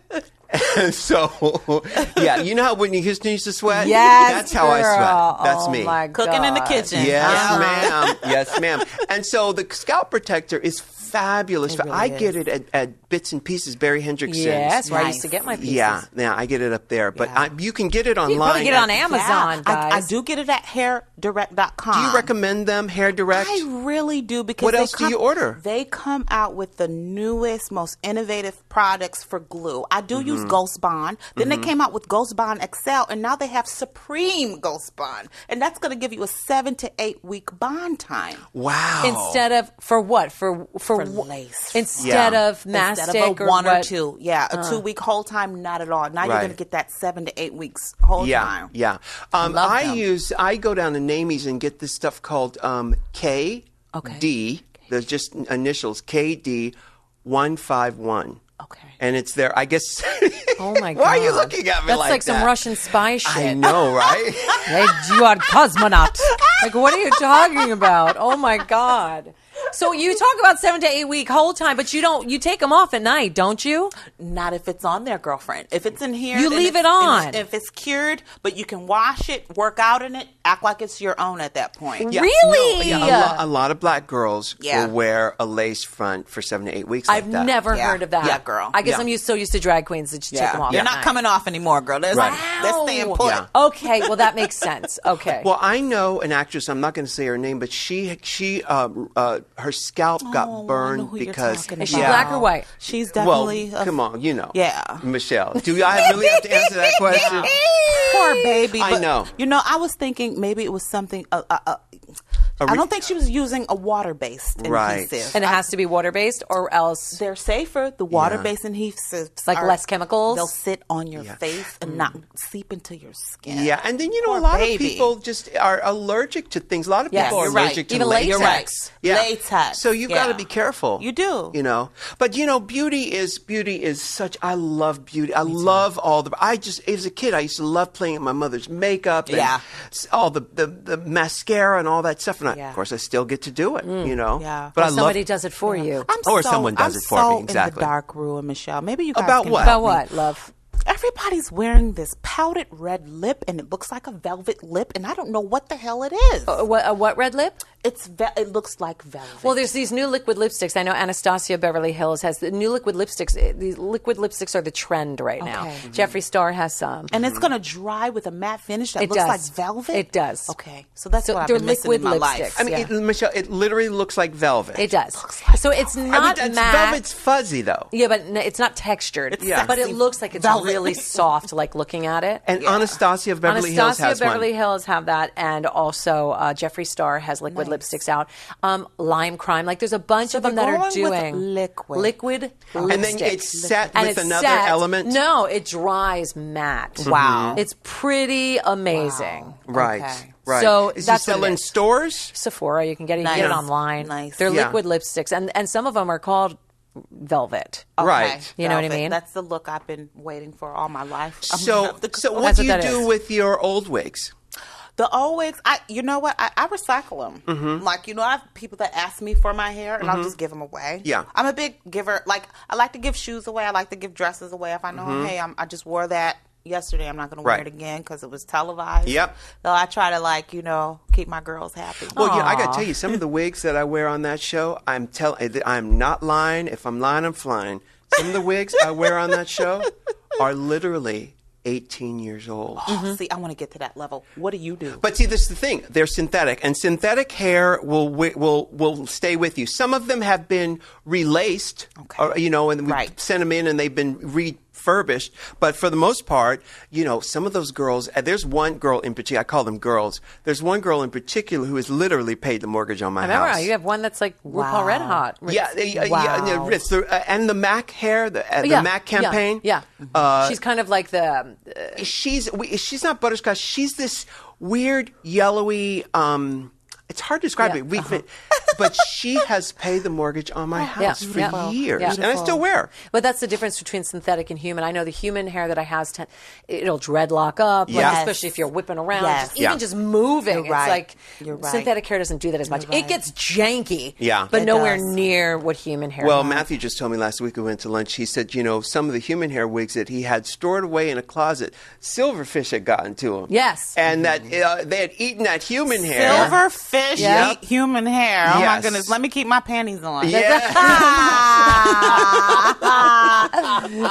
Speaker 1: And so, yeah, you know how Whitney Houston used to sweat?
Speaker 2: Yes,
Speaker 1: That's how I
Speaker 2: girl.
Speaker 1: sweat. That's
Speaker 2: Oh
Speaker 1: me.
Speaker 2: my
Speaker 3: Cooking in the
Speaker 2: God.
Speaker 3: kitchen.
Speaker 1: Yes, ma'am. Yes, ma'am. And so the Scalp Protector is fabulous.
Speaker 3: It really
Speaker 1: I get
Speaker 3: is.
Speaker 1: it at Bits and Pieces, Barry Hendrickson's.
Speaker 2: Yes, where I
Speaker 3: Nice.
Speaker 2: used to get my pieces.
Speaker 1: Yeah, I get it up there. But
Speaker 3: Yeah.
Speaker 1: you can get it online.
Speaker 2: You can probably get it on
Speaker 1: at-
Speaker 2: Amazon, guys.
Speaker 3: I do get it at HairDirect.com.
Speaker 1: Do you recommend them, Hair Direct?
Speaker 3: I really do, because
Speaker 1: What
Speaker 3: they
Speaker 1: else do you order?
Speaker 3: They come out with the newest, most innovative products for glue. I do use Ghost Bond. Then they came out with Ghost Bond XL, and now they have Supreme Ghost Bond, and that's going to give you a 7 to 8 week bond time.
Speaker 1: Wow.
Speaker 2: Instead of for what for
Speaker 3: lace.
Speaker 2: instead
Speaker 1: Yeah.
Speaker 2: of mastic
Speaker 3: Instead of a one or
Speaker 2: what?
Speaker 3: two, a 2 week hold time, not at all. Now you're
Speaker 1: Right.
Speaker 3: going to get that 7 to 8 weeks hold time.
Speaker 1: Yeah.
Speaker 3: Love them.
Speaker 1: I go down to Namie's and get this stuff called KD. There's just initials KD151.
Speaker 3: Okay.
Speaker 1: And it's there, I guess.
Speaker 2: Oh my God.
Speaker 1: Why are you looking at me
Speaker 2: That's
Speaker 1: like
Speaker 2: like
Speaker 1: that?
Speaker 2: some Russian spy shit.
Speaker 1: I know, right?
Speaker 2: Hey, you are cosmonaut. Like, what are you talking about? Oh my God. So you talk about 7 to 8 week hold time, but you take them off at night, don't you?
Speaker 3: Not if it's on there, girlfriend. If it's in here,
Speaker 2: You
Speaker 3: then
Speaker 2: leave
Speaker 3: it's-
Speaker 2: it on.
Speaker 3: and If it's cured, but you can wash it, work out in it, act like it's your own at that point.
Speaker 1: Yeah,
Speaker 2: Really?
Speaker 1: a lot of black girls
Speaker 3: Yeah.
Speaker 1: will wear a lace front for 7 to 8 weeks.
Speaker 2: I've
Speaker 1: like that.
Speaker 2: never
Speaker 3: Yeah.
Speaker 2: heard of that.
Speaker 3: Yeah, girl.
Speaker 2: I guess
Speaker 1: Yeah.
Speaker 2: I'm so used to drag queens that you take them off.
Speaker 3: They're
Speaker 2: at
Speaker 3: not
Speaker 2: night.
Speaker 3: coming off anymore, girl. They're staying put.
Speaker 1: Yeah.
Speaker 2: Okay, well that makes sense. Okay.
Speaker 1: Well, I know an actress. I'm not going to say her name, but her scalp got
Speaker 3: I know
Speaker 1: burned
Speaker 3: who you're
Speaker 1: because
Speaker 3: talking
Speaker 2: Is she
Speaker 3: about.
Speaker 2: black or white?
Speaker 3: She's
Speaker 1: Well,
Speaker 3: definitely.
Speaker 1: come on, you know.
Speaker 3: Yeah.
Speaker 1: Michelle. Do I really have to answer that question?
Speaker 3: Poor baby.
Speaker 1: I
Speaker 3: but,
Speaker 1: know.
Speaker 3: You know, I was thinking maybe it was something. I don't think she was using a water-based
Speaker 1: Right.
Speaker 3: adhesive.
Speaker 2: And it has to be water based, or else
Speaker 3: They're safer. The water-based adhesives,
Speaker 2: like
Speaker 3: are-
Speaker 2: less chemicals?
Speaker 3: They'll sit on your face and not seep into your skin.
Speaker 1: Yeah, and then
Speaker 3: Poor
Speaker 1: a lot
Speaker 3: baby.
Speaker 1: of people just are allergic to things. A lot of
Speaker 2: Yes,
Speaker 1: people are
Speaker 2: you're right.
Speaker 1: allergic to
Speaker 2: Even
Speaker 1: latex.
Speaker 2: latex.
Speaker 3: You're right.
Speaker 1: Yeah.
Speaker 3: Latex.
Speaker 1: So you've got to
Speaker 3: Yeah.
Speaker 1: be careful.
Speaker 3: You do.
Speaker 1: But beauty is such. I love beauty. I love all the. As a kid, I used to love playing with my mother's makeup. And
Speaker 3: Yeah.
Speaker 1: all the mascara and all that stuff. And
Speaker 3: Yeah.
Speaker 1: of course, I still get to do it.
Speaker 3: Yeah.
Speaker 1: But
Speaker 2: or
Speaker 1: I
Speaker 2: somebody
Speaker 1: love.
Speaker 2: does it for you.
Speaker 1: Or someone does it for me,
Speaker 3: in
Speaker 1: exactly.
Speaker 3: the dark room, Michelle. Maybe you guys
Speaker 1: About
Speaker 3: can
Speaker 1: what?
Speaker 3: help
Speaker 2: About
Speaker 3: me.
Speaker 2: what, love?
Speaker 3: Everybody's wearing this powdered red lip, and it looks like a velvet lip, and I don't know what the hell it is.
Speaker 2: What red lip?
Speaker 3: It looks like velvet.
Speaker 2: Well, there's these new liquid lipsticks. I know Anastasia Beverly Hills has the new liquid lipsticks. These liquid lipsticks are the trend right now.
Speaker 3: Okay.
Speaker 2: Jeffree Star has some.
Speaker 3: and it's gonna dry with a matte finish that
Speaker 2: It
Speaker 3: looks
Speaker 2: does.
Speaker 3: like velvet.
Speaker 2: It does.
Speaker 3: Okay, so that's
Speaker 2: So
Speaker 3: what I've
Speaker 2: they're
Speaker 3: been missing in my
Speaker 2: liquid
Speaker 3: life.
Speaker 2: lipsticks.
Speaker 1: I mean, Michelle, it literally looks like velvet.
Speaker 2: It does. So it's
Speaker 1: I mean,
Speaker 2: not
Speaker 1: that's
Speaker 2: matte.
Speaker 1: velvet's fuzzy though.
Speaker 2: Yeah, but it's not textured.
Speaker 3: Yeah.
Speaker 2: But it
Speaker 3: sexy
Speaker 2: looks like it's
Speaker 3: velvet.
Speaker 2: really soft, like looking at it.
Speaker 1: And Anastasia of Beverly Hills
Speaker 2: Anastasia
Speaker 1: has
Speaker 2: Beverly
Speaker 1: one.
Speaker 2: Hills have that, and also Jeffree Star has liquid lipsticks out. Lime Crime, like there's a bunch of them that
Speaker 3: they're
Speaker 2: are
Speaker 3: going with
Speaker 2: doing
Speaker 3: liquid.
Speaker 2: lipsticks.
Speaker 1: And then it's set
Speaker 2: And
Speaker 1: with
Speaker 2: it's
Speaker 1: another
Speaker 2: set-
Speaker 1: element.
Speaker 2: No, it dries matte.
Speaker 3: Wow.
Speaker 2: It's pretty amazing.
Speaker 1: Right.
Speaker 3: Okay.
Speaker 1: Right.
Speaker 2: So
Speaker 1: is
Speaker 2: that's
Speaker 1: he
Speaker 2: what it
Speaker 1: selling
Speaker 2: is.
Speaker 1: stores?
Speaker 2: Sephora, you can get it, you can get it
Speaker 3: Nice.
Speaker 2: online.
Speaker 3: Nice.
Speaker 2: They're
Speaker 1: Yeah.
Speaker 2: liquid lipsticks, and some of them are called velvet.
Speaker 1: Right.
Speaker 2: You know what I
Speaker 3: velvet.
Speaker 2: mean?
Speaker 3: That's the look I've been waiting for all my life. I'm gonna
Speaker 1: So,
Speaker 3: have to
Speaker 1: so
Speaker 3: go-
Speaker 1: what do
Speaker 2: what
Speaker 1: you
Speaker 2: that
Speaker 1: do
Speaker 2: is.
Speaker 1: with your old wigs?
Speaker 3: The old wigs, you know what? I recycle them.
Speaker 1: Mm-hmm.
Speaker 3: Like, I have people that ask me for my hair, and I'll just give them away.
Speaker 1: Yeah.
Speaker 3: I'm a big giver. Like, I like to give shoes away. I like to give dresses away. If I know, hey, I just wore that yesterday. I'm not going to wear
Speaker 1: Mm-hmm. Right.
Speaker 3: it again because it was televised.
Speaker 1: Yep.
Speaker 3: So I try to, keep my girls happy.
Speaker 1: Well, I got to tell you, some of the wigs that I wear on that show, I'm not lying. If I'm lying, I'm flying. Some of the wigs I wear on that show are literally 18 years old.
Speaker 3: See, I want to get to that level. What do you do?
Speaker 1: But see, this is the thing. They're synthetic, and synthetic hair will stay with you. Some of them have been relaced,
Speaker 3: Okay.
Speaker 1: or, and we
Speaker 3: Right.
Speaker 1: sent them in, and they've been refurbished. But for the most part, some of those girls. There's one girl in particular. I call them girls. There's one girl in particular who has literally paid the mortgage on my
Speaker 2: I remember
Speaker 1: house.
Speaker 2: you have one that's like RuPaul
Speaker 3: Wow.
Speaker 2: Red Hot.
Speaker 1: Yeah,
Speaker 3: Wow.
Speaker 1: it's and the MAC hair, the
Speaker 2: Yeah,
Speaker 1: MAC campaign.
Speaker 2: Yeah. She's kind of like the.
Speaker 1: She's not butterscotch. She's this weird yellowy. It's hard to describe
Speaker 2: Yeah,
Speaker 1: it. But she has paid the mortgage on my house for
Speaker 2: yeah.
Speaker 1: years,
Speaker 2: Yeah.
Speaker 1: and I still wear her.
Speaker 2: But that's the difference between synthetic and human. I know the human hair that I has, it'll dreadlock up, like,
Speaker 1: Yes.
Speaker 2: especially if you're whipping around,
Speaker 3: Yes.
Speaker 2: just, even just moving.
Speaker 3: You're
Speaker 2: It's
Speaker 3: right.
Speaker 2: like
Speaker 3: You're right.
Speaker 2: synthetic hair doesn't do that as much.
Speaker 3: You're right.
Speaker 2: It gets janky,
Speaker 1: Yeah.
Speaker 2: but
Speaker 3: It
Speaker 2: nowhere
Speaker 3: does.
Speaker 2: near what human hair.
Speaker 1: Well,
Speaker 2: does.
Speaker 1: Matthew just told me last week we went to lunch. He said, some of the human hair wigs that he had stored away in a closet, silverfish had gotten to him.
Speaker 2: Yes.
Speaker 1: and that they had eaten that human hair.
Speaker 3: Silverfish
Speaker 2: Yeah.
Speaker 3: eat human hair. Oh, my
Speaker 1: Yes.
Speaker 3: goodness. Let me keep my panties on.
Speaker 1: Yeah.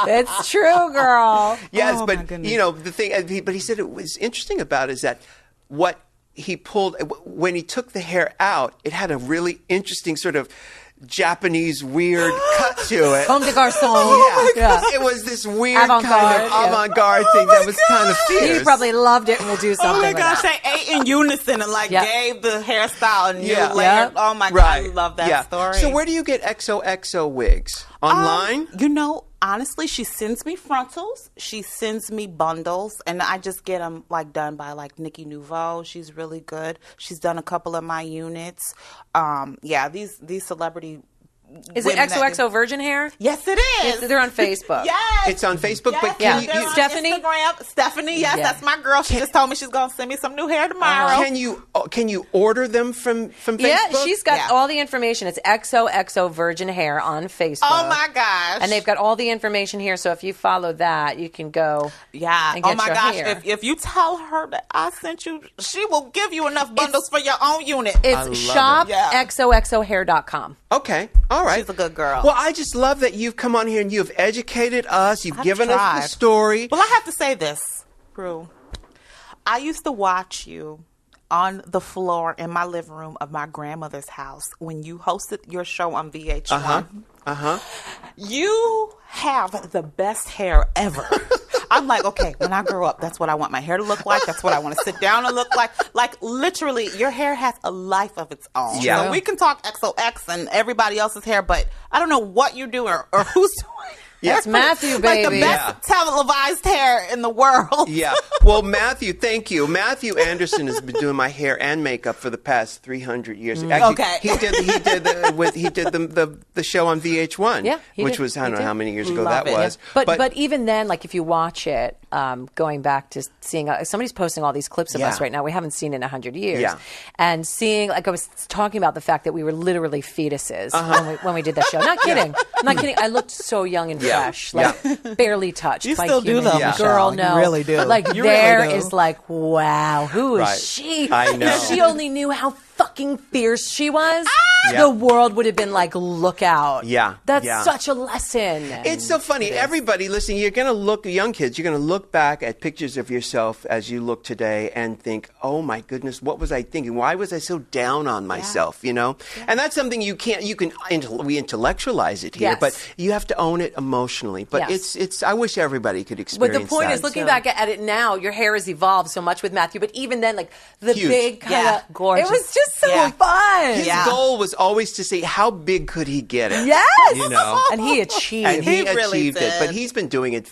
Speaker 2: It's true, girl.
Speaker 1: Yes,
Speaker 3: Oh, my
Speaker 1: but
Speaker 3: goodness.
Speaker 1: the thing. But he said it was interesting about it is that what he pulled when he took the hair out, it had a really interesting sort of Japanese weird cut to it.
Speaker 2: Comme des garçons.
Speaker 1: Yeah. It was this weird
Speaker 2: Avant-garde,
Speaker 1: kind of
Speaker 2: yeah.
Speaker 1: avant-garde thing that was kind of fierce.
Speaker 2: He probably loved it and will do something
Speaker 3: Oh my
Speaker 2: with
Speaker 3: gosh,
Speaker 2: that.
Speaker 3: they ate in unison and
Speaker 2: Yeah.
Speaker 3: gave the hairstyle and
Speaker 1: Yeah.
Speaker 3: new layer.
Speaker 2: Yeah.
Speaker 3: Oh my God,
Speaker 1: Right.
Speaker 3: I love that
Speaker 1: Yeah.
Speaker 3: story.
Speaker 1: So where do you get XOXO wigs? Online?
Speaker 3: Honestly, she sends me frontals. She sends me bundles, and I just get them like done by like Nikki Nouveau. She's really good. She's done a couple of my units. Yeah, these celebrity.
Speaker 2: Is it XOXO Virgin Hair?
Speaker 3: Yes, it is.
Speaker 2: They're on Facebook.
Speaker 3: Yes,
Speaker 1: it's on Facebook.
Speaker 3: Yes.
Speaker 1: But can
Speaker 3: you
Speaker 2: Stephanie?
Speaker 3: Instagram. Stephanie, yes, that's my girl. She just told me she's gonna send me some new hair tomorrow.
Speaker 1: Can you order them from Facebook?
Speaker 2: Yeah, she's got all the information. It's XOXO Virgin Hair on Facebook.
Speaker 3: Oh my gosh!
Speaker 2: And they've got all the information here. So if you follow that, you can go.
Speaker 3: Yeah.
Speaker 2: And get
Speaker 3: oh my
Speaker 2: your
Speaker 3: gosh!
Speaker 2: hair.
Speaker 3: If you tell her that I sent you, she will give you enough bundles for your own unit.
Speaker 2: It's shopxoxohair.com.
Speaker 1: Okay. All right.
Speaker 3: She's a good girl.
Speaker 1: Well, I just love that you've come on here and you've educated us. You've given us the story.
Speaker 3: Well, I have to say this, Ru. I used to watch you on the floor in my living room of my grandmother's house when you hosted your show on VH1. You have the best hair ever. I'm like, okay, when I grow up, that's what I want my hair to look like. That's what I want to sit down and look like. Like, literally, your hair has a life of its own.
Speaker 1: Yeah.
Speaker 3: So we can talk XOX and everybody else's hair, but I don't know what you do or who's doing it.
Speaker 1: Yeah.
Speaker 2: It's Matthew, baby.
Speaker 3: Like the best televised hair in the world.
Speaker 1: Yeah. Well, Matthew, thank you. Matthew Anderson has been doing my hair and makeup for the past 300 years. Actually,
Speaker 3: Okay.
Speaker 1: He did the show on VH1.
Speaker 2: Yeah,
Speaker 1: which was I don't know how many years ago
Speaker 3: Love
Speaker 1: that
Speaker 3: it.
Speaker 1: was.
Speaker 2: But even then, like if you watch it, going back to seeing somebody's posting all these clips of us right now, we haven't seen in 100 years.
Speaker 1: Yeah.
Speaker 2: And seeing, like I was talking about the fact that we were literally fetuses when we did the show. Not kidding. I'm not kidding. I looked so young and fresh, barely touched.
Speaker 3: You
Speaker 2: by
Speaker 3: still do
Speaker 2: humans.
Speaker 3: though, Michelle.
Speaker 2: Girl,
Speaker 3: You
Speaker 2: no.
Speaker 3: really do.
Speaker 2: But like
Speaker 3: You
Speaker 2: there
Speaker 3: really do.
Speaker 2: is like, wow, who is
Speaker 1: Right.
Speaker 2: she?
Speaker 1: I know.
Speaker 2: If she only knew how fucking fierce she was,
Speaker 1: Yeah.
Speaker 2: the world would have been like, look out.
Speaker 1: Yeah.
Speaker 2: That's
Speaker 1: Yeah.
Speaker 2: such a lesson.
Speaker 1: It's so funny. Everybody listening, you're going to look, young kids, you're going to look back at pictures of yourself as you look today and think, oh my goodness, what was I thinking? Why was I so down on myself, you know? And that's something we intellectualize it here,
Speaker 2: Yes.
Speaker 1: but you have to own it emotionally. But
Speaker 2: Yes.
Speaker 1: I wish everybody could
Speaker 2: But
Speaker 1: experience
Speaker 2: the point
Speaker 1: that.
Speaker 2: is, looking back at it now, your hair has evolved so much with Matthew. But even then, like the
Speaker 1: Huge.
Speaker 2: big kind of
Speaker 3: Gorgeous.
Speaker 2: It was just so
Speaker 3: Yeah.
Speaker 2: fun.
Speaker 1: His goal was always to say, how big could he get it?
Speaker 2: Yes,
Speaker 1: You know?
Speaker 2: and he achieved.
Speaker 1: And he
Speaker 3: really
Speaker 1: achieved it,
Speaker 3: did.
Speaker 1: but he's been doing it.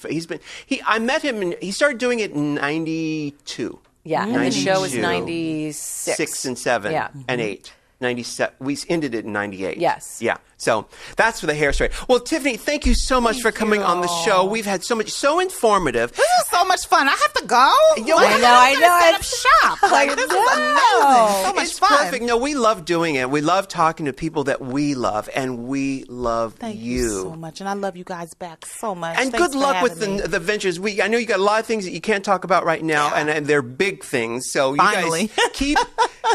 Speaker 1: I met him, he started doing it in 92.
Speaker 2: Yeah, and the show was
Speaker 1: 92.
Speaker 2: 96.
Speaker 1: 6 and 7
Speaker 2: Yeah.
Speaker 1: and 8. 97. We ended it in 98.
Speaker 2: Yes.
Speaker 1: Yeah. So that's for the hair story. Well, Tiffany, thank you so much for coming on the show. We've had so informative.
Speaker 3: This is so much fun. I have to go.
Speaker 1: I know.
Speaker 3: Set up shop. Like, this is amazing. So much
Speaker 1: It's
Speaker 3: fun.
Speaker 1: perfect. No, we love doing it. We love talking to people that we love, and we love
Speaker 3: Thank you so much, and I love you guys back so much.
Speaker 1: And
Speaker 3: Thanks
Speaker 1: good
Speaker 3: for
Speaker 1: luck with
Speaker 3: having me.
Speaker 1: the ventures. I know you got a lot of things that you can't talk about right now, and they're big things. So you
Speaker 3: Finally.
Speaker 1: guys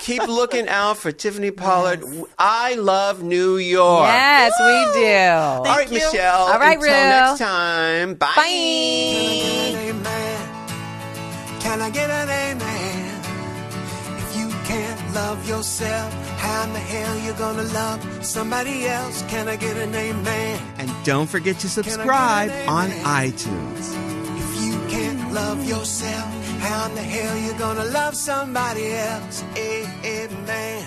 Speaker 1: keep looking out for Tiffany Pollard. Yes. I love New York.
Speaker 2: Yes, we do.
Speaker 1: All right,
Speaker 3: you.
Speaker 1: Michelle.
Speaker 2: All right,
Speaker 1: until
Speaker 2: Ru.
Speaker 1: next time. Bye.
Speaker 4: Can I get an amen? If you can't love yourself, how in the hell you gonna love somebody else? Can I get an amen?
Speaker 5: And don't forget to subscribe on iTunes.
Speaker 4: If you can't love yourself, how in the hell you gonna love somebody else? Amen.